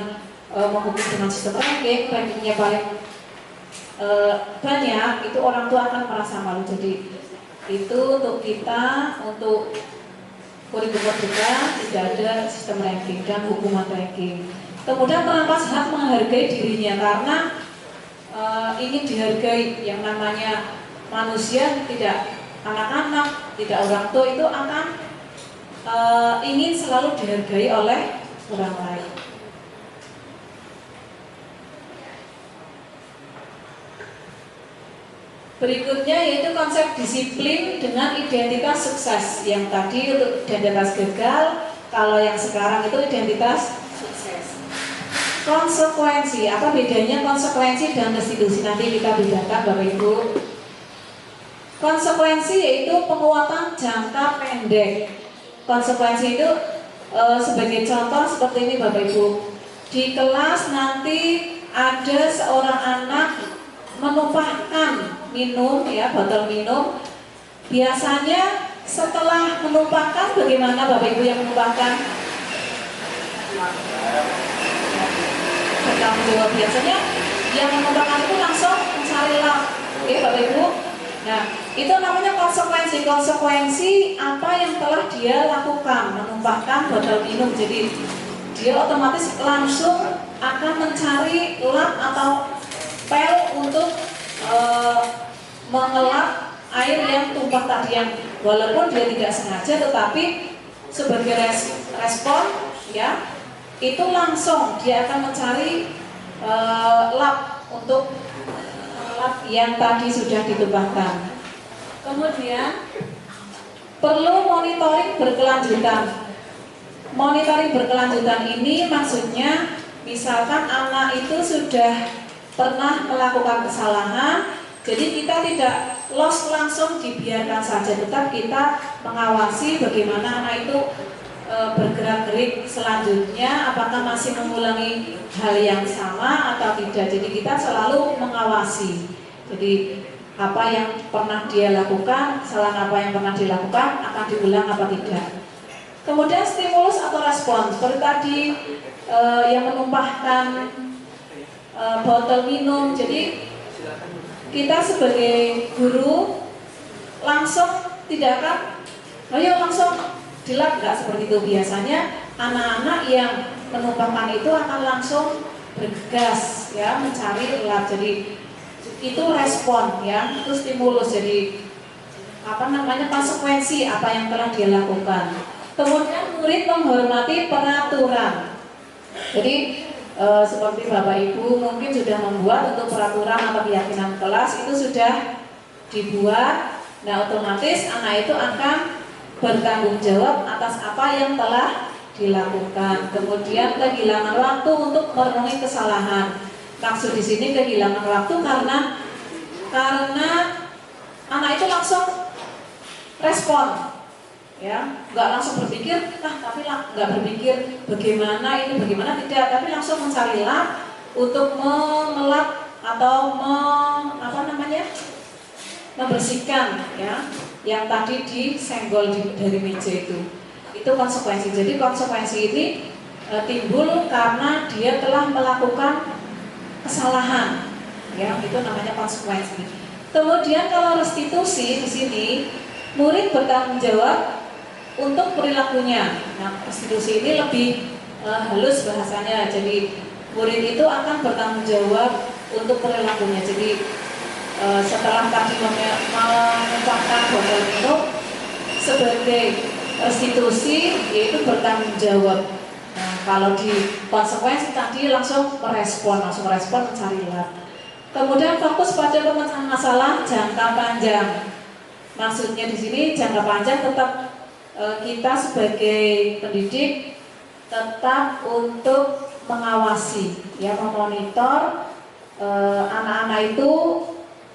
menghukum dengan sistem ranking, rankingnya paling banyak, itu orang tua akan merasa malu. Jadi itu untuk kita, untuk kurikulum Merdeka tidak ada sistem ranking dan hukuman ranking. Kemudian merampas hak menghargai dirinya karena ingin dihargai. Yang namanya manusia, tidak anak-anak, tidak orang tua, itu akan ingin selalu dihargai oleh orang lain. Berikutnya yaitu konsep disiplin dengan identitas sukses. Yang tadi untuk identitas gagal, kalau yang sekarang itu identitas sukses. Konsekuensi, apa bedanya konsekuensi dan restitusi? Nanti kita bedakan Bapak Ibu. Konsekuensi yaitu penguatan jangka pendek. Konsekuensi itu sebagai contoh seperti ini Bapak Ibu. Di kelas nanti ada seorang anak menumpahkan minum ya, botol minum. Biasanya setelah menumpahkan, bagaimana Bapak Ibu yang menumpahkan? Bertanggung jawab. Biasanya yang menumpahkan itu langsung mencari lap, oke Bapak Ibu. Nah, itu namanya konsekuensi. Konsekuensi apa yang telah dia lakukan, menumpahkan botol minum. Jadi dia otomatis langsung akan mencari lap atau pel untuk mengelap air yang tumpah tadi, yang walaupun dia tidak sengaja, tetapi sebagai respon ya, itu langsung dia akan mencari lap untuk mengelap yang tadi sudah ditumpahkan. Kemudian perlu monitoring berkelanjutan. Monitoring berkelanjutan ini maksudnya misalkan anak itu sudah pernah melakukan kesalahan, jadi kita tidak loss langsung dibiarkan saja, tetap kita mengawasi bagaimana anak itu bergerak-gerik selanjutnya, apakah masih mengulangi hal yang sama atau tidak. Jadi kita selalu mengawasi. Jadi apa yang pernah dia lakukan, kesalahan apa yang pernah dilakukan akan diulang apa tidak. Kemudian stimulus atau respon, seperti tadi yang menumpahkan botol minum. Jadi kita sebagai guru langsung tidak akan ayo langsung dilap, enggak seperti itu. Biasanya anak-anak yang menumpahkan itu akan langsung bergegas ya mencari lap. Jadi itu respon ya, itu stimulus. Jadi apa namanya, konsekuensi apa yang telah dia lakukan. Kemudian murid menghormati peraturan. Jadi seperti Bapak Ibu mungkin sudah membuat untuk peraturan atau keyakinan kelas itu sudah dibuat. Nah, otomatis anak itu akan bertanggung jawab atas apa yang telah dilakukan. Kemudian kehilangan waktu untuk merenungi kesalahan. Maksud di sini kehilangan waktu karena anak itu langsung respon. Ya, nggak langsung berpikir, tapi nggak berpikir bagaimana ini, bagaimana tidak, tapi langsung mencarilah untuk mengelap atau membersihkan ya yang tadi disenggol dari meja itu konsekuensi. Jadi konsekuensi ini timbul karena dia telah melakukan kesalahan, ya itu namanya konsekuensi. Kemudian kalau restitusi di sini murid bertanggung jawab untuk perilakunya. Nah, restitusi ini lebih halus bahasanya. Jadi murid itu akan bertanggung jawab untuk perilakunya. Jadi setelah kami mengumpulkan botol minum sebagai restitusi, yaitu bertanggung jawab. Nah, kalau di konsekuensi tadi langsung merespon mencari lab. Kemudian fokus pada pemecahan masalah jangka panjang. Maksudnya di sini jangka panjang tetap kita sebagai pendidik tetap untuk mengawasi, ya, memonitor anak-anak itu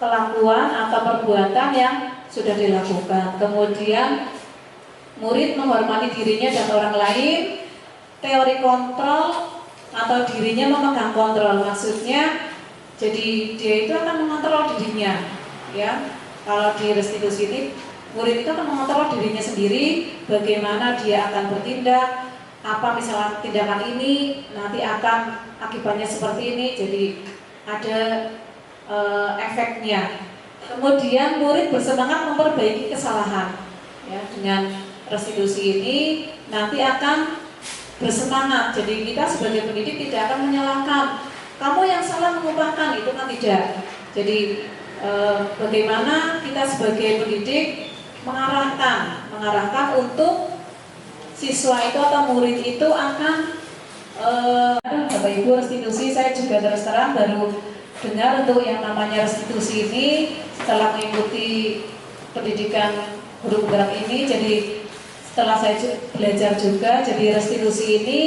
kelakuan atau perbuatan yang sudah dilakukan. Kemudian murid menghormati dirinya dan orang lain. Teori kontrol atau dirinya memegang kontrol, maksudnya jadi dia itu akan mengontrol dirinya, ya. Kalau di restitusi ini murid itu akan mengontrol dirinya sendiri, bagaimana dia akan bertindak, apa misalnya tindakan ini nanti akan akibatnya seperti ini, jadi ada efeknya. Kemudian murid bersemangat memperbaiki kesalahan, ya, dengan restitusi ini nanti akan bersemangat. Jadi kita sebagai pendidik tidak akan menyalahkan kamu yang salah mengumpulkan, itu kan tidak. Jadi bagaimana kita sebagai pendidik mengarahkan untuk siswa itu atau murid itu akan Bapak Ibu, restitusi saya juga terus terang baru dengar untuk yang namanya restitusi ini setelah mengikuti pendidikan guru penggerak ini. Jadi setelah saya belajar juga, jadi restitusi ini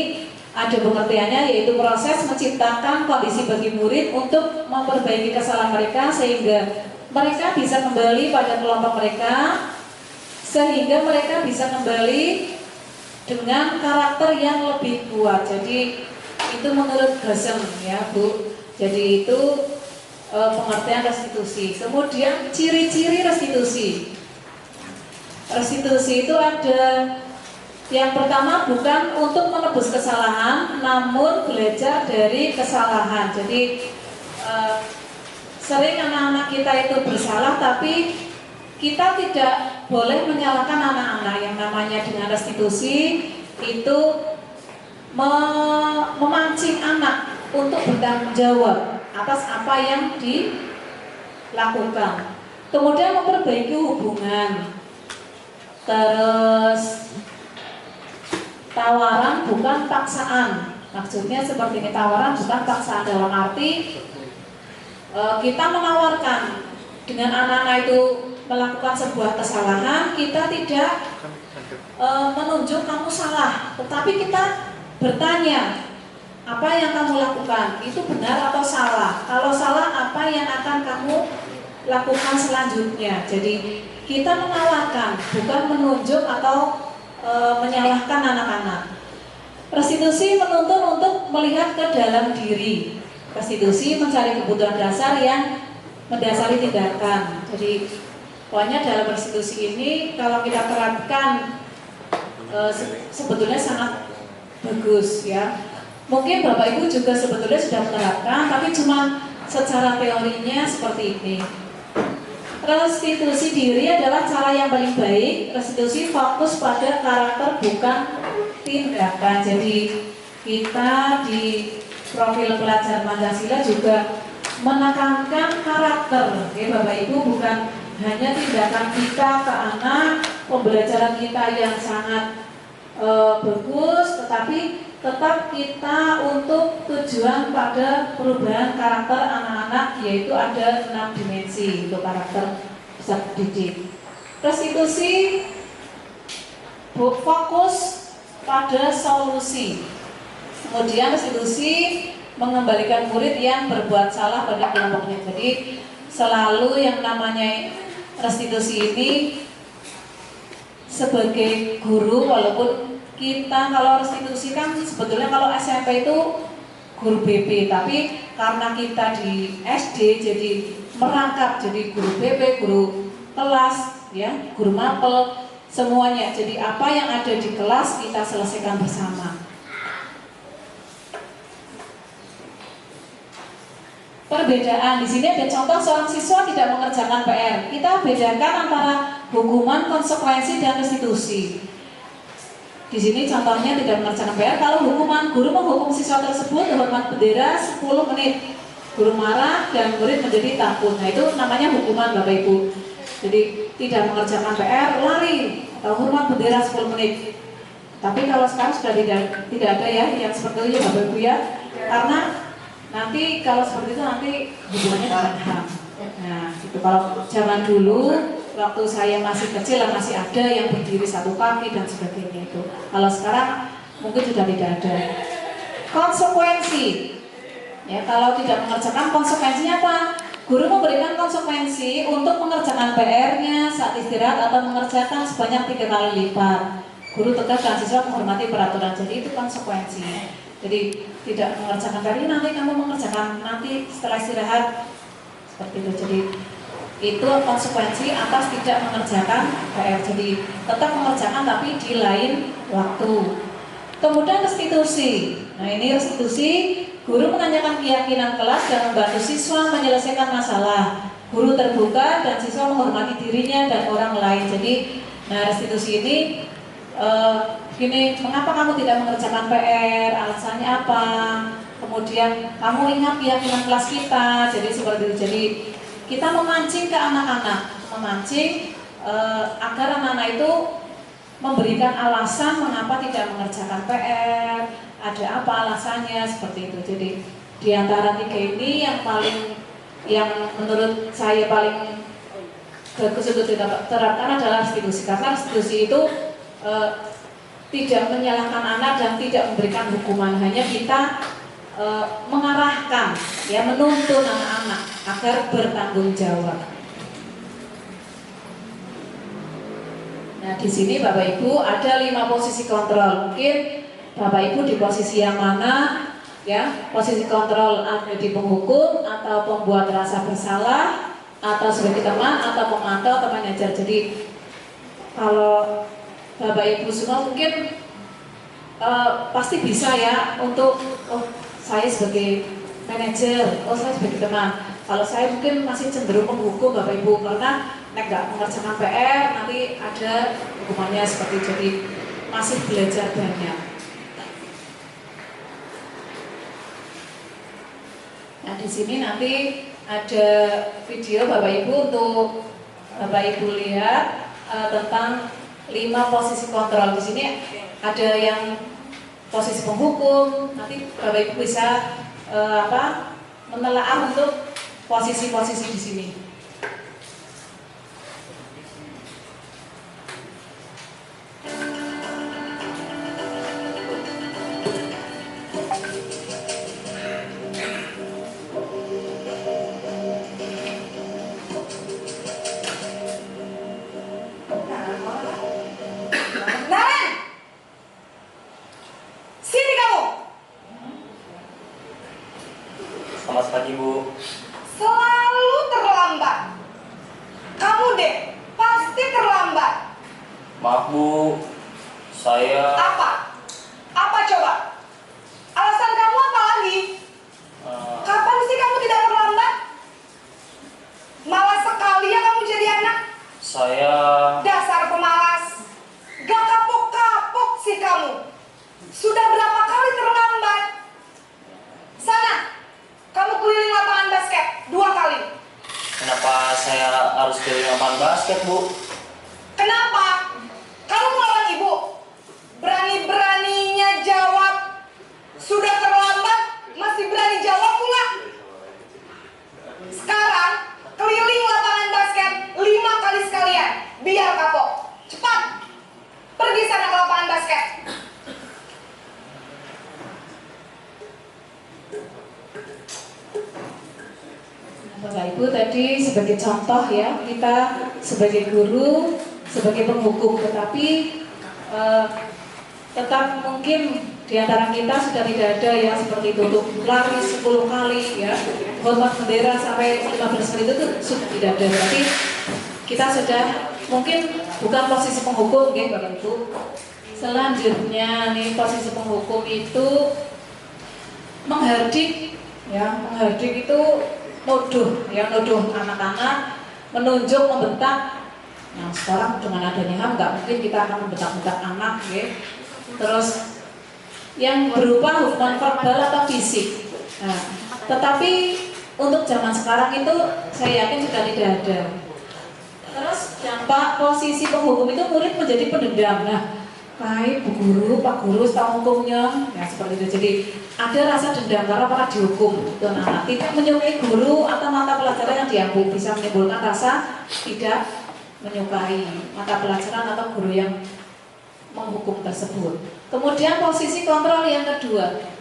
ada pengertiannya, yaitu proses menciptakan kondisi bagi murid untuk memperbaiki kesalahan mereka sehingga mereka bisa kembali pada kelompok mereka, sehingga mereka bisa kembali dengan karakter yang lebih kuat. Jadi itu menurut Gresham, ya Bu. Jadi itu pengertian restitusi. Kemudian ciri-ciri restitusi. Restitusi itu ada, yang pertama bukan untuk menebus kesalahan, namun belajar dari kesalahan. Jadi sering anak-anak kita itu bersalah, tapi kita tidak boleh menyalahkan anak-anak. Yang namanya dengan restitusi itu memancing anak untuk bertanggung jawab atas apa yang dilakukan. Kemudian memperbaiki hubungan. Terus tawaran bukan paksaan. Maksudnya seperti ini, tawaran bukan paksaan dalam arti kita menawarkan dengan anak-anak itu melakukan sebuah kesalahan, kita tidak menunjuk kamu salah, tetapi kita bertanya, apa yang kamu lakukan itu benar atau salah? Kalau salah, apa yang akan kamu lakukan selanjutnya? Jadi kita menawarkan, bukan menunjuk atau menyalahkan anak-anak. Restitusi menuntun untuk melihat ke dalam diri. Restitusi mencari kebutuhan dasar yang mendasari tindakan. Jadi pokoknya dalam restitusi ini kalau kita terapkan sebetulnya sangat bagus, ya. Mungkin Bapak Ibu juga sebetulnya sudah menerapkan, tapi cuma secara teorinya seperti ini. Restitusi diri adalah cara yang paling baik. Restitusi fokus pada karakter bukan tindakan. Jadi kita di profil pelajar Pancasila juga menekankan karakter, ya Bapak Ibu, bukan hanya tindakan kita ke anak, pembelajaran kita yang sangat bagus, tetapi tetap kita untuk tujuan pada perubahan karakter anak-anak, yaitu ada 6 dimensi untuk karakter peserta didik. Restitusi fokus pada solusi. Kemudian restitusi mengembalikan murid yang berbuat salah pada kelompoknya. Jadi selalu yang namanya restitusi ini sebagai guru, walaupun kita kalau restitusi kan sebetulnya kalau SMP itu guru BP, tapi karena kita di SD jadi merangkap jadi guru BP, guru kelas, ya, guru mapel, semuanya. Jadi apa yang ada di kelas kita selesaikan bersama. Perbedaan di sini ada contoh seorang siswa tidak mengerjakan PR. Kita bedakan antara hukuman, konsekuensi, dan restitusi. Di sini contohnya tidak mengerjakan PR. Kalau hukuman, guru menghukum siswa tersebut hormat bendera 10 menit. Guru marah dan murid menjadi takut. Nah, itu namanya hukuman Bapak Ibu. Jadi tidak mengerjakan PR, lari atau hormat bendera 10 menit. Tapi kalau sekarang sudah tidak ada ya yang seperti itu Bapak Ibu ya. Karena nanti kalau seperti itu nanti hubungannya dengan HAM. Nah, itu kalau zaman dulu waktu saya masih kecil masih ada yang berdiri satu kaki dan sebagainya itu. Kalau sekarang mungkin sudah tidak ada. Konsekuensi, ya kalau tidak mengerjakan konsekuensinya apa? Guru memberikan konsekuensi untuk mengerjakan PR-nya saat istirahat atau mengerjakan sebanyak 3 kali lipat. Guru tegaskan siswa menghormati peraturan. Jadi itu konsekuensi. Jadi tidak mengerjakan PR nanti kamu mengerjakan nanti setelah istirahat seperti itu. Jadi itu konsekuensi atas tidak mengerjakan PR. Jadi tetap mengerjakan tapi di lain waktu. Kemudian restitusi. Nah, ini restitusi, guru menanyakan keyakinan kelas dan membantu siswa menyelesaikan masalah. Guru terbuka dan siswa menghormati dirinya dan orang lain. Jadi, nah restitusi ini gini, mengapa kamu tidak mengerjakan PR? Alasannya apa? Kemudian kamu ingat keyakinan kelas kita. Jadi seperti itu. Jadi kita memancing ke anak-anak, memancing agar anak-anak itu memberikan alasan mengapa tidak mengerjakan PR, ada apa alasannya seperti itu. Jadi di antara 3 ini yang menurut saya paling bagus untuk diterapkan adalah restitusi. Karena restitusi itu tidak menyalahkan anak dan tidak memberikan hukuman, hanya kita mengarahkan, ya menuntun anak-anak agar bertanggung jawab. Nah, di sini Bapak Ibu ada 5 posisi kontrol. Mungkin Bapak Ibu di posisi yang mana? Ya, posisi kontrol ada di penghukum atau pembuat rasa bersalah atau sebagai teman atau pemantau atau manajer. Jadi kalau Bapak Ibu semua mungkin pasti bisa ya untuk saya sebagai manajer, saya sebagai teman. Kalau saya mungkin masih cenderung penghukum Bapak Ibu karena nggak mengerjakan PR nanti ada hukumannya seperti itu. Jadi masih belajar banyak. Nah, di sini nanti ada video Bapak Ibu untuk Bapak Ibu lihat tentang 5 posisi kontrol. Di sini ada yang posisi penghukum. Nanti Bapak Ibu bisa menelaah untuk posisi-posisi di sini. Selamat pagi, Bu. Selalu terlambat. Kamu deh, pasti terlambat. Maaf, Bu. Saya Apa? Apa coba? Alasan kamu apa lagi? Kapan sih kamu tidak terlambat? Malas sekali ya kamu jadi anak. saya Dasar pemalas. Gak kapok-kapok sih kamu. Sudah berapa kali terlambat? Sana, kamu keliling lapangan basket 2 kali. kenapa saya harus keliling lapangan basket, Bu? Kenapa? Kamu melawan ibu. Berani-beraninya jawab. Sudah terlambat, masih berani jawab pula. Sekarang, keliling lapangan basket 5 kali sekalian. Biar kapok. Cepat. Pergi sana ke lapangan basket. Bapak Ibu tadi sebagai contoh ya, kita sebagai guru, sebagai penghukum, tetapi tetap mungkin di antara kita sudah tidak ada yang seperti itu untuk lari 10 kali ya, hormat bendera sampai 15 menit itu sudah tidak ada. Berarti kita sudah mungkin bukan posisi penghukum ya Bapak Ibu. Selanjutnya nih posisi penghukum itu menghardik ya, menghardik itu nuduh, yang nuduh anak-anak, menunjuk, membentak. Nah sekarang dengan adanya HAM nggak mungkin kita akan membentak-bentak anak, ya. Terus yang berupa hukuman verbal atau fisik. Nah, tetapi untuk zaman sekarang itu saya yakin sudah tidak ada. Terus dampak posisi penghukum itu murid menjadi pendendam. Nah, baik Bu Guru, Pak Guru tahu hukumnya, ya seperti itu. Jadi ada rasa dendam karena pernah dihukum. Itu anak tidak menyukai guru atau mata pelajaran yang diambil bisa menimbulkan rasa tidak menyukai mata pelajaran atau guru yang menghukum tersebut. Kemudian posisi kontrol yang kedua.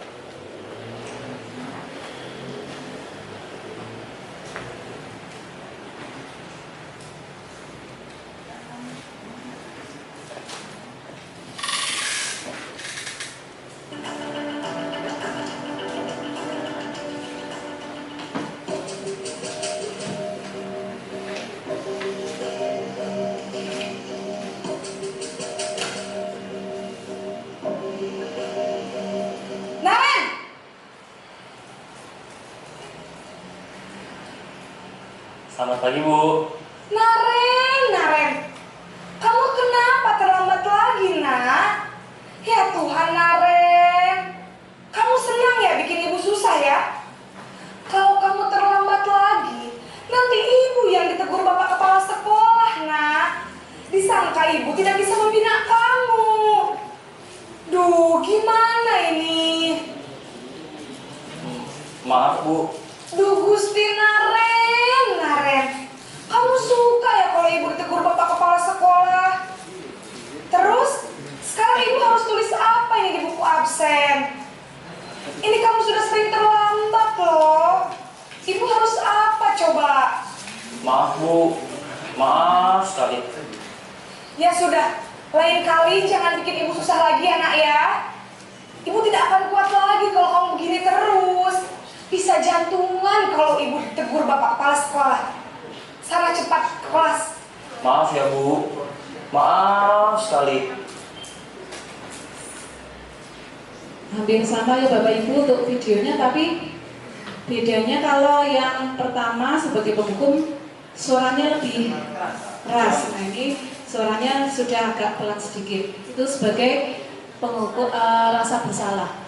Selamat pagi, Bu. Naren, kamu kenapa terlambat lagi, nak? Ya Tuhan, Naren, kamu senang ya bikin ibu susah ya? Kalau kamu terlambat lagi, nanti ibu yang ditegur bapak kepala sekolah, nak. Disangka ibu tidak bisa membina kamu. Duh, gimana ini? Maaf, Bu. Duh, Gusti Naren, kamu suka ya kalau ibu ditegur bapak kepala sekolah? Terus, sekarang ibu harus tulis apa ini di buku absen? Ini kamu sudah sering terlambat loh. Ibu harus apa coba? Maaf, Bu. Maaf sekali. Ya sudah, lain kali jangan bikin ibu susah lagi ya nak ya. Ibu tidak akan kuat lagi kalau kamu begini terus. Bisa jantungan kalau ibu ditegur bapak kepala sekolah. Sana cepat ke kelas. Maaf ya, Bu. Maaf sekali. Hampir sama ya Bapak Ibu untuk videonya, tapi bedanya kalau yang pertama sebagai penghukum suaranya lebih keras. Nah ini suaranya sudah agak pelan sedikit. Itu sebagai penghukum rasa bersalah.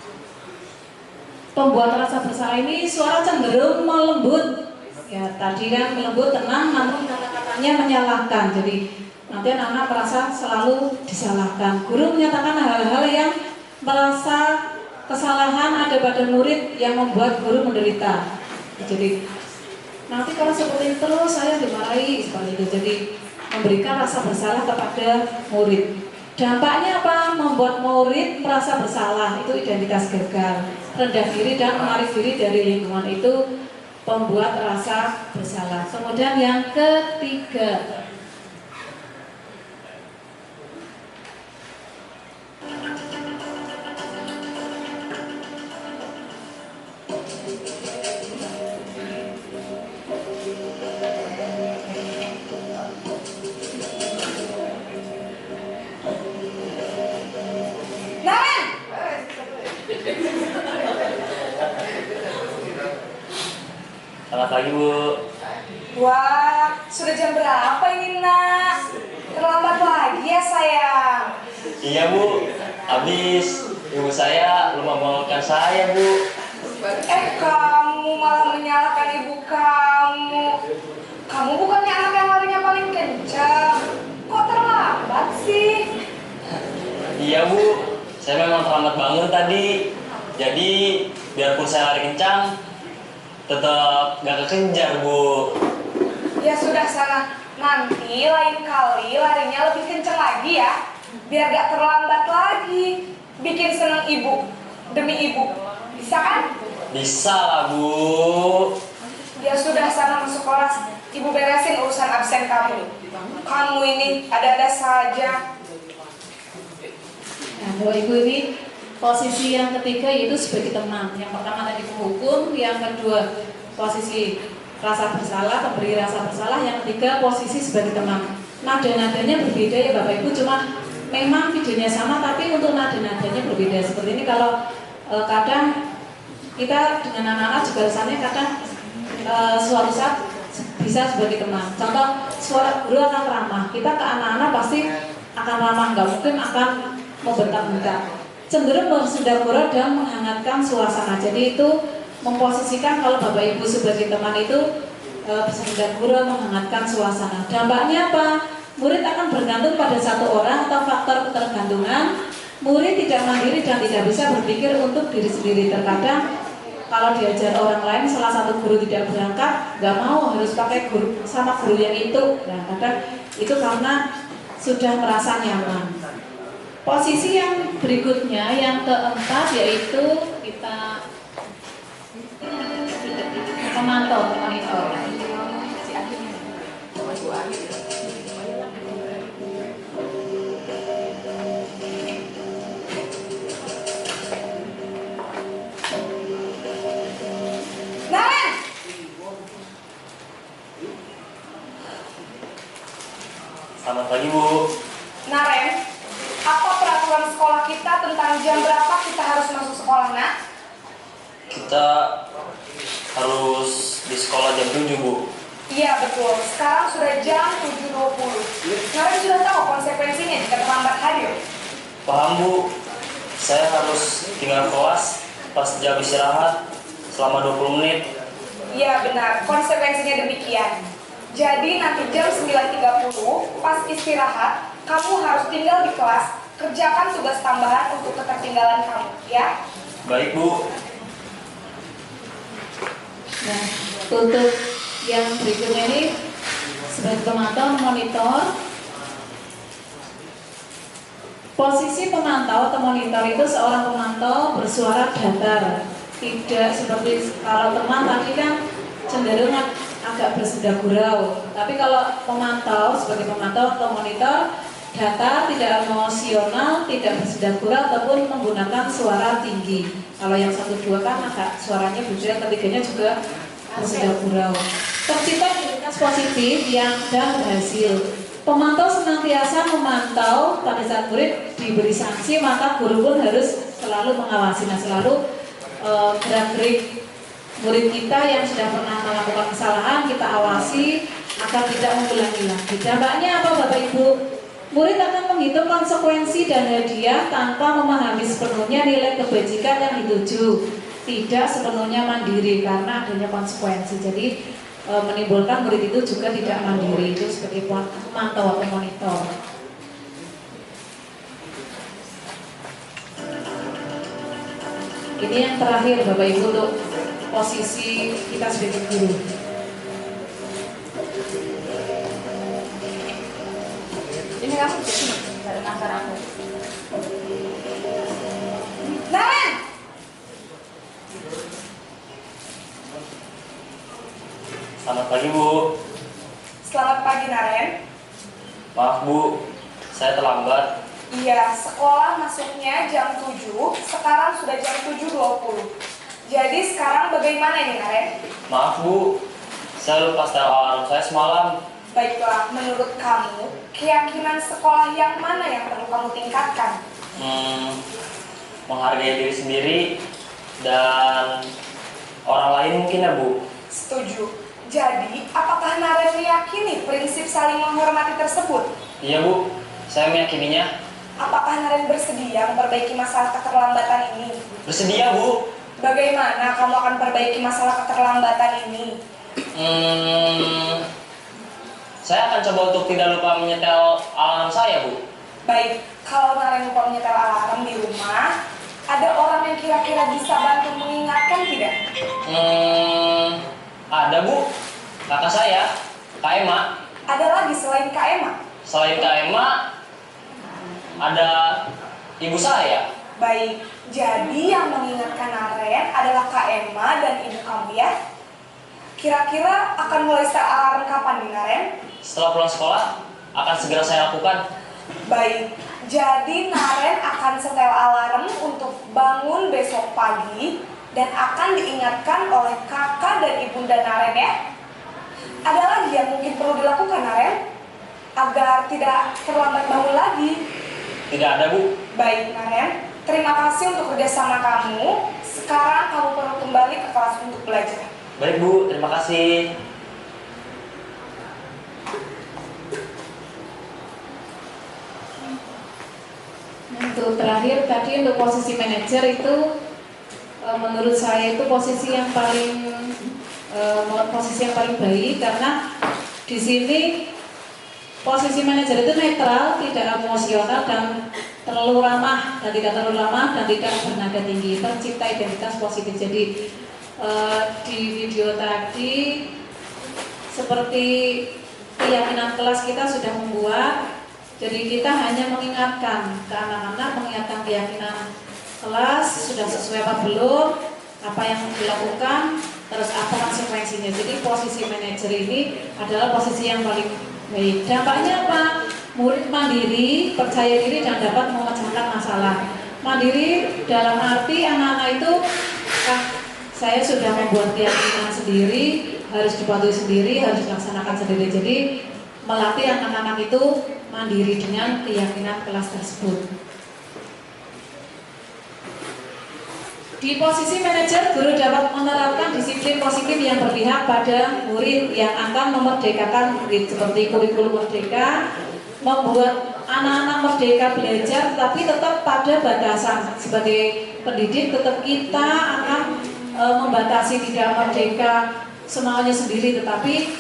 Pembuat rasa bersalah ini suara cenderung melembut. Ya tadi kan melembut tenang, namun kata-katanya menyalahkan. Jadi nanti anak-anak merasa selalu disalahkan. Guru menyatakan hal-hal yang merasa kesalahan ada pada murid yang membuat guru menderita. Jadi nanti kalau seperti itu terus saya dimarahi seperti itu. Jadi memberikan rasa bersalah kepada murid. Dampaknya apa? Membuat murid merasa bersalah, itu identitas gagal, rendah diri dan menarik diri dari lingkungan, itu pembuat rasa bersalah. Kemudian yang ketiga, Selamat pagi, Bu. Wah, sudah jam berapa ini nak? Terlambat lagi ya sayang. Iya, Bu. Habis ibu saya lupa membangunkan saya, Bu. Kamu malah menyalahkan ibu kamu. Kamu bukannya anak yang larinya paling kencang. Kok terlambat sih? Iya, Bu. Saya memang terlambat bangun tadi. Jadi, biarpun saya lari kencang, tetap gak kekejar, Bu. Ya sudah sana. Nanti lain kali larinya lebih kencang lagi ya. Biar gak terlambat lagi. Bikin seneng ibu. Demi ibu. Bisa kan? Bisa lah, Bu. Ya sudah sana masuk kelas. Ibu beresin urusan absen kamu. Kamu ini ada-ada saja. nah Bapak Ibu, ini posisi yang ketiga yaitu sebagai teman. Yang pertama tadi penghukum, yang kedua posisi rasa bersalah, pemberi rasa bersalah, yang ketiga posisi sebagai teman. Nada-nadanya berbeda ya Bapak Ibu, cuma memang videonya sama tapi untuk nada-nadanya berbeda. Seperti ini kalau kadang kita dengan anak-anak juga rasanya kadang suatu saat bisa sebagai teman. Contoh, suara guru akan ramah, kita ke anak-anak pasti akan ramah, nggak mungkin akan membentak-bentak. Cenderung bersenda-gurau dan menghangatkan suasana. Jadi itu memposisikan kalau Bapak Ibu sebagai teman itu bersenda gurau, menghangatkan suasana. Dampaknya apa? Murid akan bergantung pada satu orang atau faktor ketergantungan. Murid tidak mandiri dan tidak bisa berpikir untuk diri sendiri. Terkadang kalau diajar orang lain, salah satu guru tidak berangkat, nggak mau, harus pakai guru sama guru yang itu. Nah, kadang itu karena sudah merasa nyaman. Posisi yang berikutnya, yang keempat, yaitu kita memantau, monitor. Selamat pagi, Bu. Naren, apa peraturan sekolah kita tentang jam berapa kita harus masuk sekolah, nak? Kita harus di sekolah jam 7, Bu. Iya, betul. Sekarang sudah jam 7.20. Naren sudah tahu konsekuensinya jika terlambat hadir. Paham, Bu. Saya harus tinggal kelas pas jam istirahat selama 20 menit. Iya, benar. Konsekuensinya demikian. Jadi nanti jam 9.30 pas istirahat, kamu harus tinggal di kelas, kerjakan tugas tambahan untuk ketertinggalan kamu, ya? Baik, Bu. Nah, untuk yang berikutnya ini sebagai pemantau memonitor. Posisi pemantau atau monitor itu seorang pemantau bersuara datar, tidak seperti kalau teman tadi kan cenderung agak bersenda gurau. Tapi kalau pemantau sebagai pemantau atau monitor datar, tidak emosional, tidak bersenda gurau ataupun menggunakan suara tinggi. Kalau yang 1-2 kan agak suaranya bujang, ketiganya juga bersenda gurau. Tercipta identitas positif yang dan berhasil. Pemantau senantiasa memantau pada saat murid diberi sanksi, maka guru pun harus selalu mengawasi. Nah, selalu gerak-gerik murid kita yang sudah pernah melakukan kesalahan kita awasi agar tidak mengulangi lagi. Dampaknya apa, Bapak Ibu? Murid akan menghitung konsekuensi dan hadiah tanpa memahami sepenuhnya nilai kebajikan yang dituju. Tidak sepenuhnya mandiri karena adanya konsekuensi. Jadi menimbulkan murid itu juga tidak mandiri. Itu sebagai pemantau atau monitor. Ini yang terakhir, Bapak Ibu, untuk posisi kita sebagai guru. Ini kamu di sini, bareng antar aku. Naren! Selamat pagi, Bu. Selamat pagi, Naren. Maaf, Bu. Saya terlambat. Iya, sekolah masuknya jam 7, sekarang sudah jam 7.20. Jadi sekarang bagaimana ini, Naren? Maaf, Bu. Saya lupa setel alarm saya semalam. Baiklah, menurut kamu, keyakinan sekolah yang mana yang perlu kamu tingkatkan? Menghargai diri sendiri dan orang lain mungkin ya, Bu. Setuju. Jadi, apakah Naren meyakini prinsip saling menghormati tersebut? Iya, Bu. Saya meyakininya. Apakah Naren bersedia memperbaiki masalah keterlambatan ini? Bersedia, Bu. Bagaimana kamu akan perbaiki masalah keterlambatan ini? Saya akan coba untuk tidak lupa menyetel alarm saya, Bu. Baik, kalau Naren lupa menyetel alarm di rumah, ada orang yang kira-kira bisa bantu mengingatkan tidak? Ada, Bu. Kakak saya, Kak Emma. Ada lagi selain Kak Emma? Selain Kak Emma, ada ibu saya. Baik, jadi yang mengingatkan Naren adalah Kak Emma dan ibu kamu, ya? Kira-kira akan mulai setel alarm kapan nih, Naren? Setelah pulang sekolah, akan segera saya lakukan. Baik, jadi Naren akan setel alarm untuk bangun besok pagi dan akan diingatkan oleh kakak dan ibunda Naren, ya? Ada lagi yang mungkin perlu dilakukan, Naren? Agar tidak terlambat bangun lagi. Tidak ada, Bu. Baik, Naren. Terima kasih untuk kerjasama kamu. Sekarang kamu perlu kembali ke kelas untuk belajar. Baik, Bu. Terima kasih. Untuk terakhir tadi untuk posisi manajer itu menurut saya itu posisi yang paling baik, karena di sini posisi manajer itu netral, tidak emosional dan terlalu ramah dan tidak bernada tinggi, tercipta identitas positif. Jadi di video tadi seperti keyakinan kelas kita sudah membuat, jadi kita hanya mengingatkan ke anak-anak, mengingatkan keyakinan kelas sudah sesuai apa belum, apa yang dilakukan, terus apa konsekuensinya. Jadi posisi manajer ini adalah posisi yang paling baik. Dampaknya apa? Murid mandiri, percaya diri dan dapat memecahkan masalah. Mandiri dalam arti anak-anak itu saya sudah membuat keyakinan sendiri, harus dipatuhi sendiri, harus dilaksanakan sendiri. Jadi melatih anak-anak itu mandiri dengan keyakinan kelas tersebut. Di posisi manajer, guru dapat menerapkan disiplin positif yang berpihak pada murid yang akan memerdekakan murid, seperti kurikulum merdeka, membuat anak-anak merdeka belajar, tapi tetap pada batasan. Sebagai pendidik, tetap kita akan membatasi, tidak merdeka semaunya sendiri, tetapi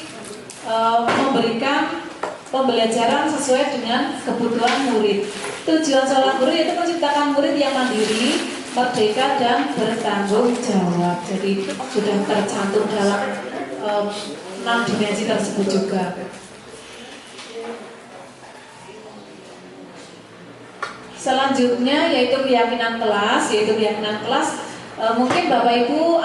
memberikan pembelajaran sesuai dengan kebutuhan murid. Tujuan seorang guru yaitu menciptakan murid yang mandiri, merdeka dan bertanggung jawab. Jadi sudah tercantum dalam 6 dimensi tersebut juga. Selanjutnya yaitu keyakinan kelas. Mungkin Bapak Ibu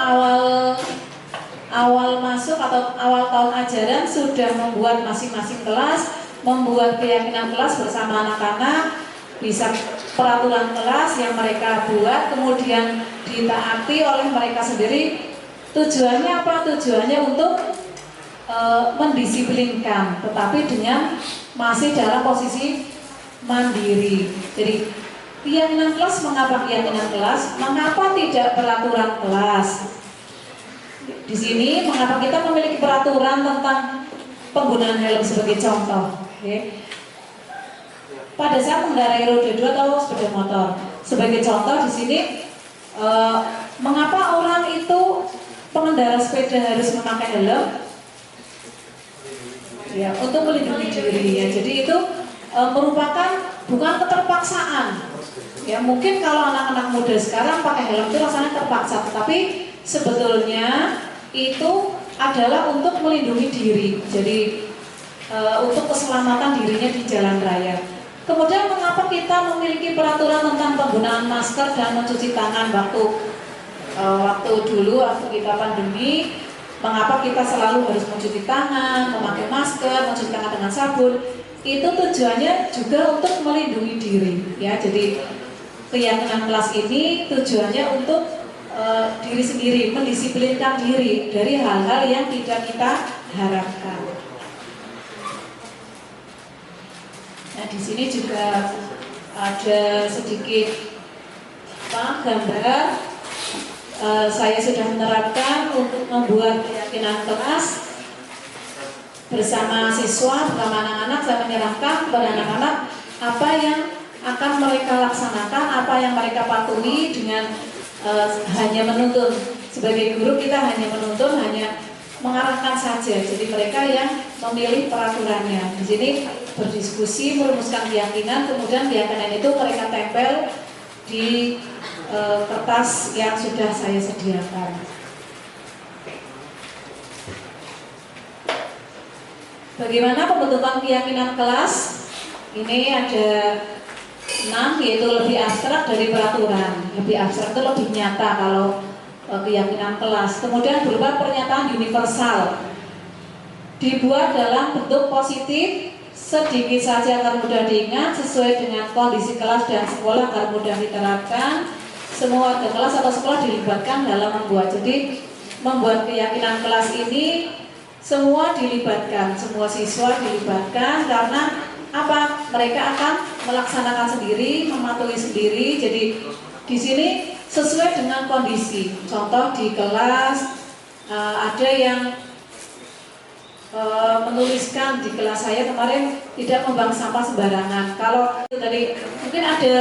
awal masuk atau awal tahun ajaran sudah membuat masing-masing kelas, membuat keyakinan kelas bersama anak-anak, bisa peraturan kelas yang mereka buat, kemudian ditaati oleh mereka sendiri. Tujuannya apa? Tujuannya untuk mendisiplinkan, tetapi dengan masih dalam posisi mandiri. Jadi keyakinan kelas, mengapa keyakinan kelas? Mengapa tidak peraturan kelas? Di sini mengapa kita memiliki peraturan tentang penggunaan helm sebagai contoh? Okay. Pada saat mengendarai roda 2 atau sepeda motor, sebagai contoh di sini, mengapa orang itu pengendara sepeda harus memakai helm? Ya, untuk melindungi diri. Ya. Jadi itu merupakan bukan keterpaksaan. Ya, mungkin kalau anak-anak muda sekarang pakai helm itu rasanya terpaksa, tetapi sebetulnya itu adalah untuk melindungi diri. Jadi untuk keselamatan dirinya di jalan raya. Kemudian mengapa kita memiliki peraturan tentang penggunaan masker dan mencuci tangan waktu dulu kita pandemi, mengapa kita selalu harus mencuci tangan, memakai masker, mencuci tangan dengan sabun? Itu tujuannya juga untuk melindungi diri, ya. Jadi keyakinan kelas ini tujuannya untuk diri sendiri, mendisiplinkan diri dari hal-hal yang tidak kita harapkan. Nah, di sini juga ada sedikit gambar. Saya sudah menerapkan untuk membuat keyakinan kelas bersama siswa, bersama anak-anak. Saya menyerahkan kepada anak-anak apa yang akan mereka laksanakan, apa yang mereka patuhi dengan hanya menuntun. Sebagai guru kita hanya menuntun, hanya mengarahkan saja. Jadi mereka yang memilih peraturannya. Di sini berdiskusi, merumuskan keyakinan, kemudian keyakinan itu mereka tempel di kertas yang sudah saya sediakan. Bagaimana pembentukan keyakinan kelas? Ini ada 6, yaitu lebih abstrak dari peraturan. Lebih abstrak itu lebih nyata kalau keyakinan kelas. Kemudian berupa pernyataan universal, dibuat dalam bentuk positif, sedikit saja agar mudah diingat, sesuai dengan kondisi kelas dan sekolah agar mudah diterapkan. Semua warga kelas atau sekolah dilibatkan dalam membuat. Jadi membuat keyakinan kelas ini semua dilibatkan, semua siswa dilibatkan, karena apa? Mereka akan melaksanakan sendiri, mematuhi sendiri. Jadi di sini sesuai dengan kondisi. Contoh di kelas ada yang menuliskan di kelas saya kemarin tidak membuang sampah sembarangan. Kalau tadi mungkin ada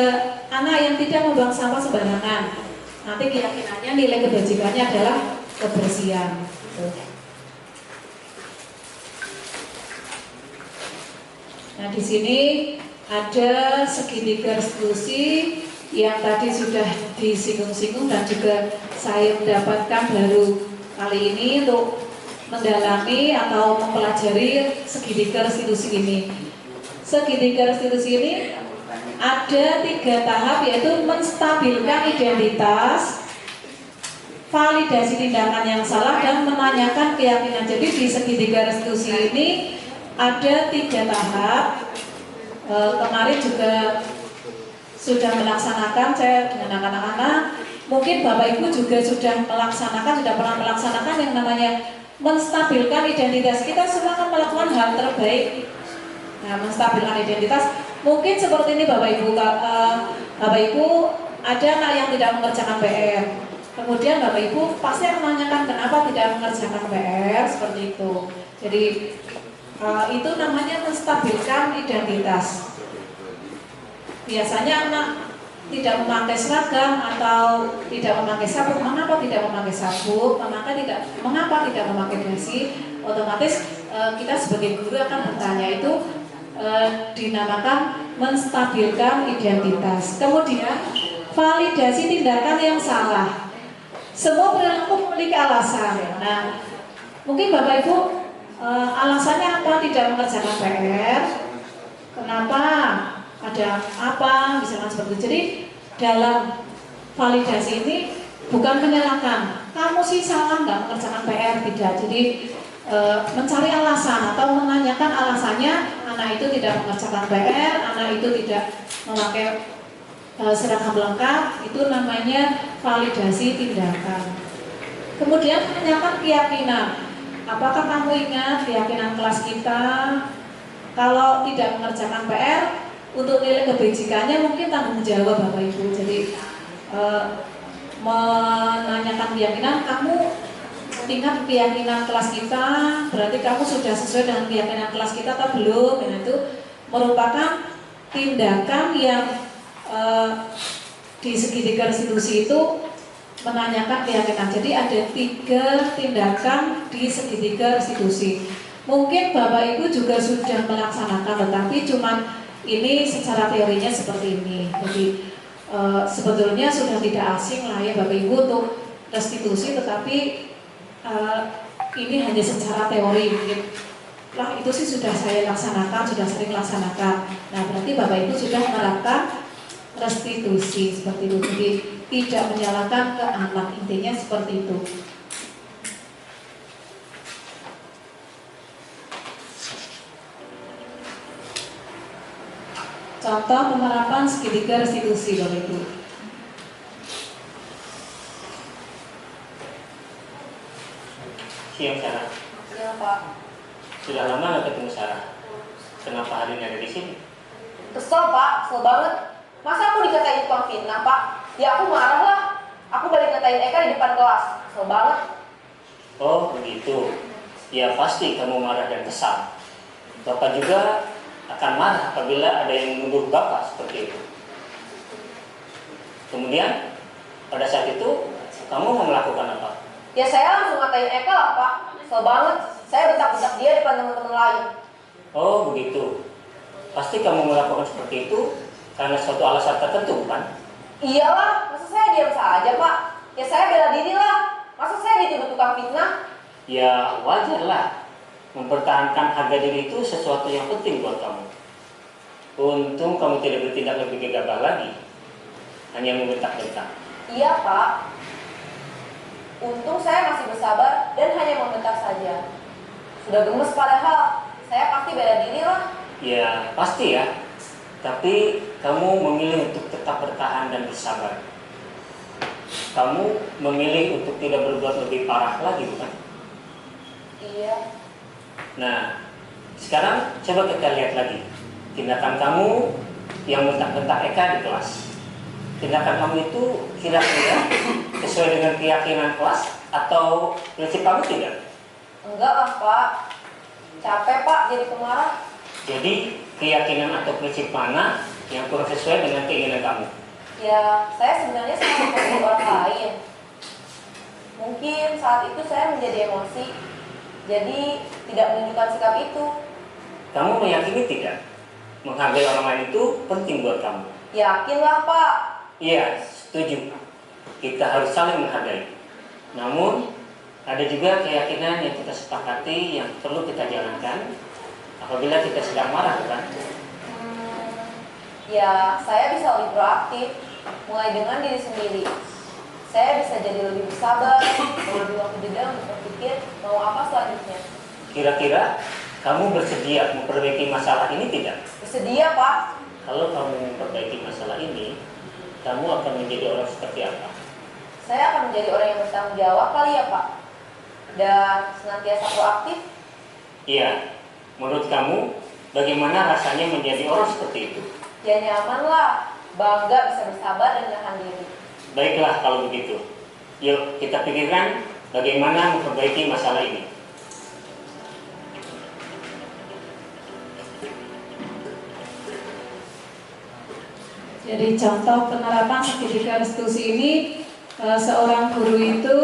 anak yang tidak membuang sampah sembarangan. nanti keyakinannya nilai kebajikannya adalah kebersihan. Nah, di sini ada segitiga restitusi yang tadi sudah disinggung-singgung dan juga saya mendapatkan baru kali ini untuk mendalami atau mempelajari segitiga restitusi ini. Segitiga restitusi ini ada 3 tahap, yaitu menstabilkan identitas, validasi tindakan yang salah, dan menanyakan keyakinan. Jadi di segitiga restitusi ini ada 3 tahap. Kemarin juga sudah melaksanakan saya dengan anak-anak. Mungkin Bapak Ibu juga sudah melaksanakan, sudah pernah melaksanakan yang namanya menstabilkan identitas. Kita semua akan melakukan hal terbaik. Nah, menstabilkan identitas mungkin seperti ini Bapak Ibu. Bapak Ibu ada anak yang tidak mengerjakan PR. Kemudian Bapak Ibu pasti akan menanyakan kenapa tidak mengerjakan PR seperti itu. Jadi itu namanya menstabilkan identitas. Biasanya anak tidak memakai seragam atau tidak memakai sabuk. Mengapa tidak memakai sabuk? Mengapa tidak memakai dasi? Otomatis kita sebagai guru akan bertanya, itu dinamakan menstabilkan identitas. Kemudian validasi tindakan yang salah. Semua perilaku memiliki alasan. Nah, mungkin Bapak Ibu alasannya apa tidak mengerjakan PR? Kenapa? Ada apa? Misalkan seperti itu. Jadi dalam validasi ini bukan menyalahkan, kamu sih salah nggak mengerjakan PR, tidak. Jadi mencari alasan atau menanyakan alasannya. Anak itu tidak mengerjakan PR, anak itu tidak memakai seragam lengkap, itu namanya validasi tindakan. Kemudian menanyakan keyakinan. Apakah kamu ingat keyakinan kelas kita? Kalau tidak mengerjakan PR, untuk nilai kebajikannya mungkin tanggung jawab Bapak Ibu. Jadi menanyakan keyakinan, kamu ingat keyakinan kelas kita, berarti kamu sudah sesuai dengan keyakinan kelas kita atau belum? Dan itu merupakan tindakan yang di segitiga restitusi itu menanyakan keyakinan. Jadi ada 3 tindakan di segitiga restitusi. Mungkin Bapak Ibu juga sudah melaksanakan, tetapi cuman ini secara teorinya seperti ini. Jadi sebetulnya sudah tidak asing lah ya Bapak Ibu untuk restitusi, tetapi ini hanya secara teori. Mungkin lah itu sih sudah saya laksanakan, sudah sering laksanakan. Nah, berarti Bapak Ibu sudah menerapkan restitusi seperti itu. Jadi tidak menyalahkan ke anak, intinya seperti itu. Contoh penerapan segitiga restitusi Bapak Ibu. Siang Sarah. Iya Pak. Sudah lama nggak ketemu Sarah. Kenapa hari ini ada di sini? Kesel Pak, kesel banget. Masa aku dikatain tukang fitnah Pak? Ya aku marah lah. Aku balik ngatain Eka di depan kelas. Kesel banget. Oh begitu. Ya pasti kamu marah dan kesal. Bapak juga akan marah apabila ada yang menuduh Bapak seperti itu. Kemudian pada saat itu kamu mau melakukan apa? Ya saya langsung ngatain Eka lah Pak. Kesel banget. Saya bentak-bentak dia depan teman-teman lain. Oh begitu. Pasti kamu melakukan seperti itu karena suatu alasan tertentu, bukan? Iyalah, masa saya diam saja Pak? Ya saya bela diri lah. Masa saya dituduh tukang fitnah? Ya wajarlah. Mempertahankan harga diri itu sesuatu yang penting buat kamu. Untung kamu tidak bertindak lebih gegabah lagi, hanya membentak-bentak. Iya Pak. Untung saya masih bersabar dan hanya membentak saja. Sudah gemes padahal, saya pasti bela diri lah. Ya pasti ya. Tapi kamu memilih untuk tetap bertahan dan bersabar. Kamu memilih untuk tidak berbuat lebih parah lagi, bukan? Iya. Nah, sekarang coba kita lihat lagi tindakan kamu yang bentak-bentak Eka di kelas. Tindakan kamu itu kira-kira sesuai dengan keyakinan kelas atau prinsip kamu tidak? Enggak lah Pak. Capek Pak jadi pemarah. Jadi keyakinan atau prinsip mana yang kurang sesuai dengan keinginan kamu? Ya, saya sebenarnya sangat menghargai orang lain. Mungkin saat itu saya menjadi emosi, jadi tidak menunjukkan sikap itu. Kamu meyakini tidak? Menghargai orang lain itu penting buat kamu. Yakinlah Pak. Iya, setuju. Kita harus saling menghargai. Namun, ada juga keyakinan yang kita sepakati yang perlu kita jalankan apabila kita sedang marah, kan? Ya, saya bisa lebih proaktif, mulai dengan diri sendiri. Saya bisa jadi lebih bersabar, lebih waktu jeda untuk berpikir mau apa selanjutnya. Kira-kira kamu bersedia memperbaiki masalah ini tidak? Bersedia Pak. Kalau kamu memperbaiki masalah ini, kamu akan menjadi orang seperti apa? Saya akan menjadi orang yang bertanggung jawab kali ya Pak. Dan senantiasa proaktif. Iya, menurut kamu bagaimana rasanya menjadi orang seperti itu? Ya nyaman lah, bangga bisa bersabar dan menahan diri. Baiklah kalau begitu. Yuk kita pikirkan bagaimana memperbaiki masalah ini. Jadi contoh penerapan segitiga restitusi ini, seorang guru itu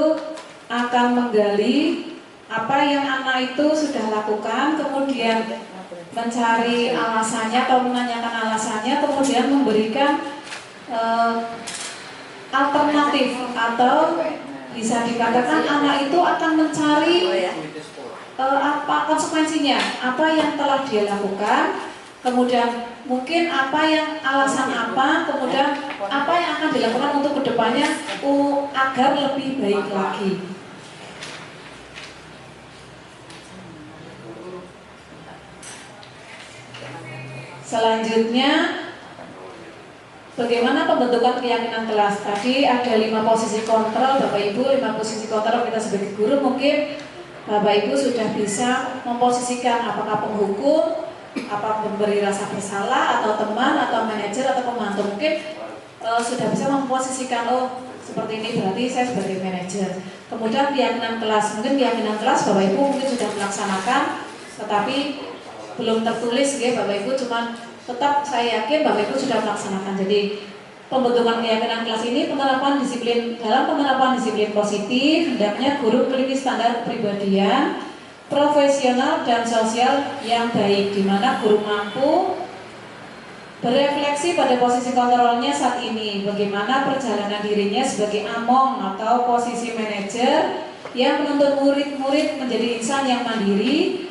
akan menggali apa yang anak itu sudah lakukan, kemudian mencari alasannya atau menanyakan alasannya, kemudian memberikan alternatif, atau bisa dikatakan anak itu akan mencari apa konsekuensinya, apa yang telah dia lakukan, kemudian mungkin apa yang alasan apa, kemudian apa yang akan dilakukan untuk kedepannya agar lebih baik lagi. Selanjutnya, bagaimana pembentukan keyakinan kelas? Tadi ada 5 posisi kontrol, Bapak Ibu, 5 posisi kontrol kita sebagai guru. Mungkin Bapak Ibu sudah bisa memposisikan apakah penghukum, apa memberi rasa bersalah, atau teman, atau manajer, atau pembantu. Mungkin sudah bisa memposisikan, oh seperti ini berarti saya sebagai manajer. Kemudian keyakinan kelas, mungkin keyakinan kelas Bapak Ibu mungkin sudah melaksanakan, tetapi belum tertulis ya Bapak Ibu, cuman tetap saya yakin Bapak Ibu sudah melaksanakan. Jadi pembentukan keyakinan kelas ini penerapan disiplin, dalam penerapan disiplin positif, hendaknya guru memiliki standar kepribadian profesional dan sosial yang baik, di mana guru mampu berefleksi pada posisi kontrolnya saat ini, bagaimana perjalanan dirinya sebagai among atau posisi manajer yang menuntut murid-murid menjadi insan yang mandiri,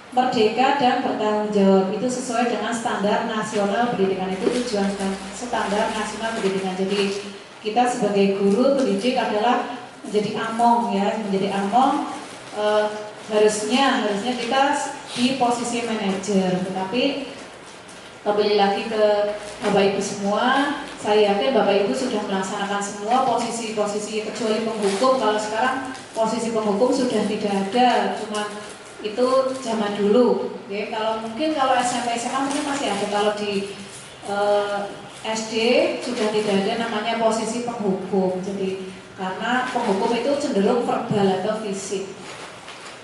merdeka dan bertanggung jawab. Itu sesuai dengan standar nasional pendidikan, itu tujuan standar nasional pendidikan. Jadi kita sebagai guru pendidik adalah menjadi among ya, menjadi among. Harusnya kita di posisi manajer, tetapi kembali lagi ke Bapak Ibu semua, saya yakin Bapak Ibu sudah melaksanakan semua posisi-posisi kecuali penghukum. Kalau sekarang posisi penghukum sudah tidak ada, cuma itu zaman dulu. Oke, kalau SMP SMA mungkin masih ada. Kalau di SD sudah tidak ada namanya posisi penghukum. Jadi karena penghukum itu cenderung verbal atau fisik.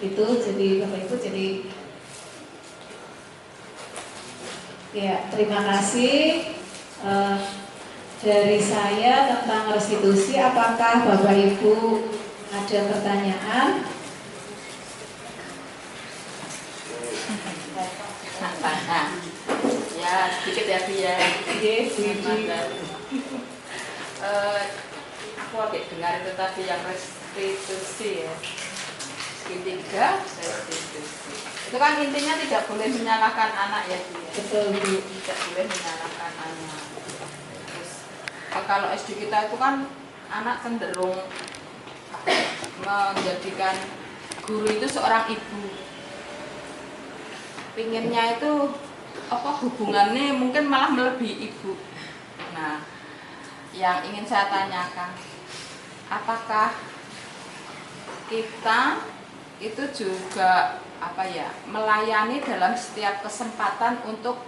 Itu jadi Bapak Ibu, jadi ya terima kasih dari saya tentang restitusi. Apakah Bapak Ibu ada pertanyaan? Ya sedikit ya Bu ya. Aku agak dengar itu tadi yang restitusi ya. Ketiga, restitusi. Itu kan intinya tidak boleh menyalahkan anak ya Bu. Betul Bu. Tidak boleh menyalahkan anak. Terus kalau SD kita itu kan anak cenderung menjadikan guru itu seorang ibu. Pinginnya itu hubungannya mungkin malah melebihi ibu. Nah, yang ingin saya tanyakan, apakah kita itu juga melayani dalam setiap kesempatan untuk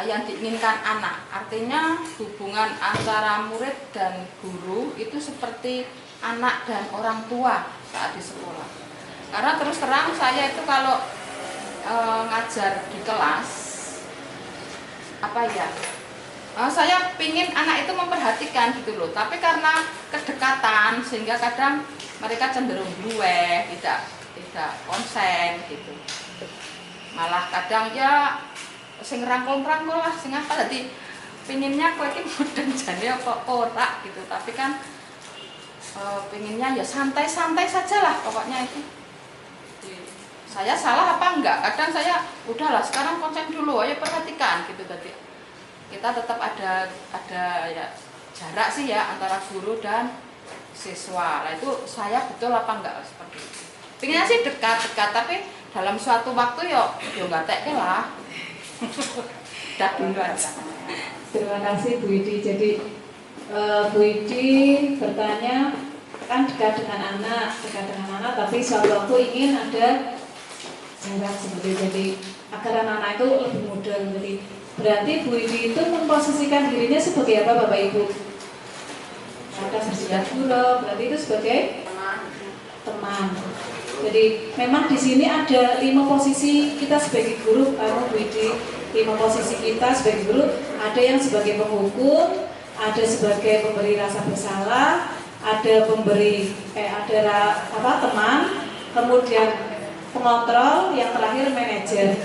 yang diinginkan anak? Artinya hubungan antara murid dan guru itu seperti anak dan orang tua saat di sekolah. Karena terus terang saya itu kalau ngajar di kelas saya pingin anak itu memperhatikan gitu loh, tapi karena kedekatan sehingga kadang mereka cenderung duwe, tidak konsen gitu. Malah kadang ya sing rangkul-rangkul lah, sing apa tadi pinginnya kowe iki mudeng jane apa ora gitu, tapi kan pinginnya ya santai-santai saja lah pokoknya itu. Saya salah apa enggak? Kadang saya udahlah sekarang konsen dulu, ayo perhatikan gitu tadi. Kita tetap ada ya jarak sih ya antara guru dan siswa. Nah itu saya betul apa enggak seperti itu. Pinginnya sih dekat-dekat, tapi dalam suatu waktu yo enggak teke lah. Dah dulu aja. Terima kasih Bu Idi. Jadi Bu Idi bertanya, kan dekat dengan anak, tapi suatu waktu ingin ada jarak seperti itu. Jadi agar anak-anak itu lebih mudah. Jadi berarti Bu Idi itu memposisikan dirinya sebagai apa Bapak Ibu? Ada bersilat guru, berarti itu sebagai teman. Jadi memang di sini ada 5 posisi kita sebagai guru, Bu Idi. 5 posisi kita sebagai guru, ada yang sebagai penghukum, ada sebagai pemberi rasa bersalah, ada pemberi teman, kemudian pengontrol, yang terakhir manajer.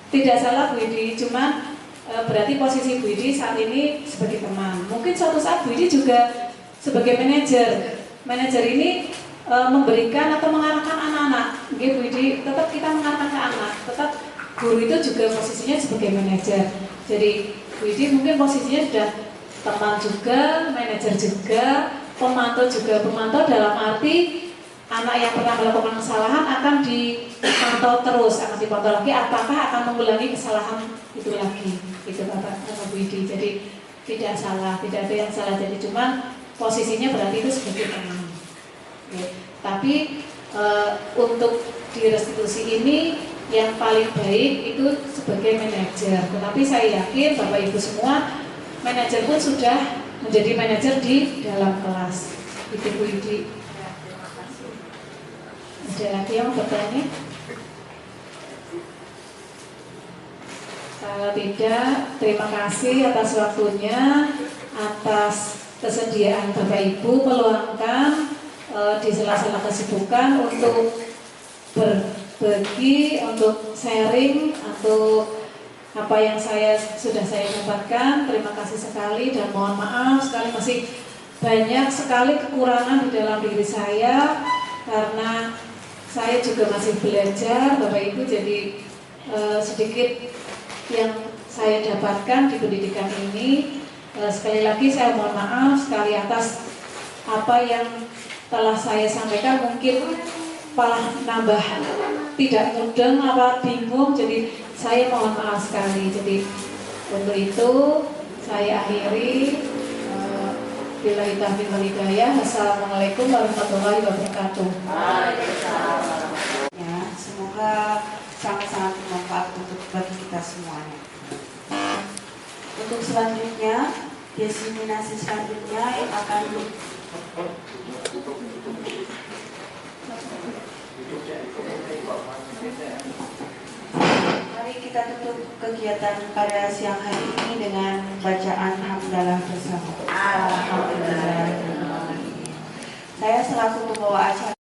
Tidak salah Bu Idi, cuman berarti posisi Bu Idi saat ini sebagai teman. Mungkin suatu saat Bu Idi juga sebagai manajer. Manajer ini memberikan atau mengarahkan anak-anak. Oke, Bu Idi, tetap kita mengarahkan ke anak, tetap guru itu juga posisinya sebagai manajer. Jadi Bu Idi mungkin posisinya sudah teman juga, manajer juga, pemantau juga. Pemantau dalam arti anak yang pernah melakukan kesalahan akan dipantau terus, akan dipantau lagi apakah akan mengulangi kesalahan itu lagi. Itu Bapak Bu Idi. Jadi tidak salah, tidak ada yang salah. Jadi cuman posisinya berarti itu sebagai teman. Oke. Tapi untuk di restitusi ini yang paling baik itu sebagai manajer. Tetapi saya yakin Bapak Ibu semua manajer pun sudah menjadi manajer di dalam kelas. Itu Bu Idi. Ada lagi yang bertanya? Kalau tidak, terima kasih atas waktunya, atas kesediaan Bapak Ibu meluangkan di sela-sela kesibukan untuk berbagi, untuk sharing, untuk apa yang sudah saya dapatkan. Terima kasih sekali dan mohon maaf sekali, masih banyak sekali kekurangan di dalam diri saya karena saya juga masih belajar Bapak Ibu. Jadi sedikit yang saya dapatkan di pendidikan ini. Sekali lagi saya mohon maaf sekali atas apa yang telah saya sampaikan, mungkin malah nambah tidak mudeng apa bingung, jadi saya mohon maaf sekali. Jadi untuk itu saya akhiri. Billahi taufiq wal hidayah. Assalamualaikum warahmatullahi wabarakatuh. Ya, semoga sangat-sangat bermanfaat untuk bagi kita semuanya. Untuk selanjutnya, diseminasi selanjutnya yang akan mari kita tutup kegiatan pada siang hari ini dengan bacaan hamdalah bersama. Alhamdulillah. Saya selaku pembawa acara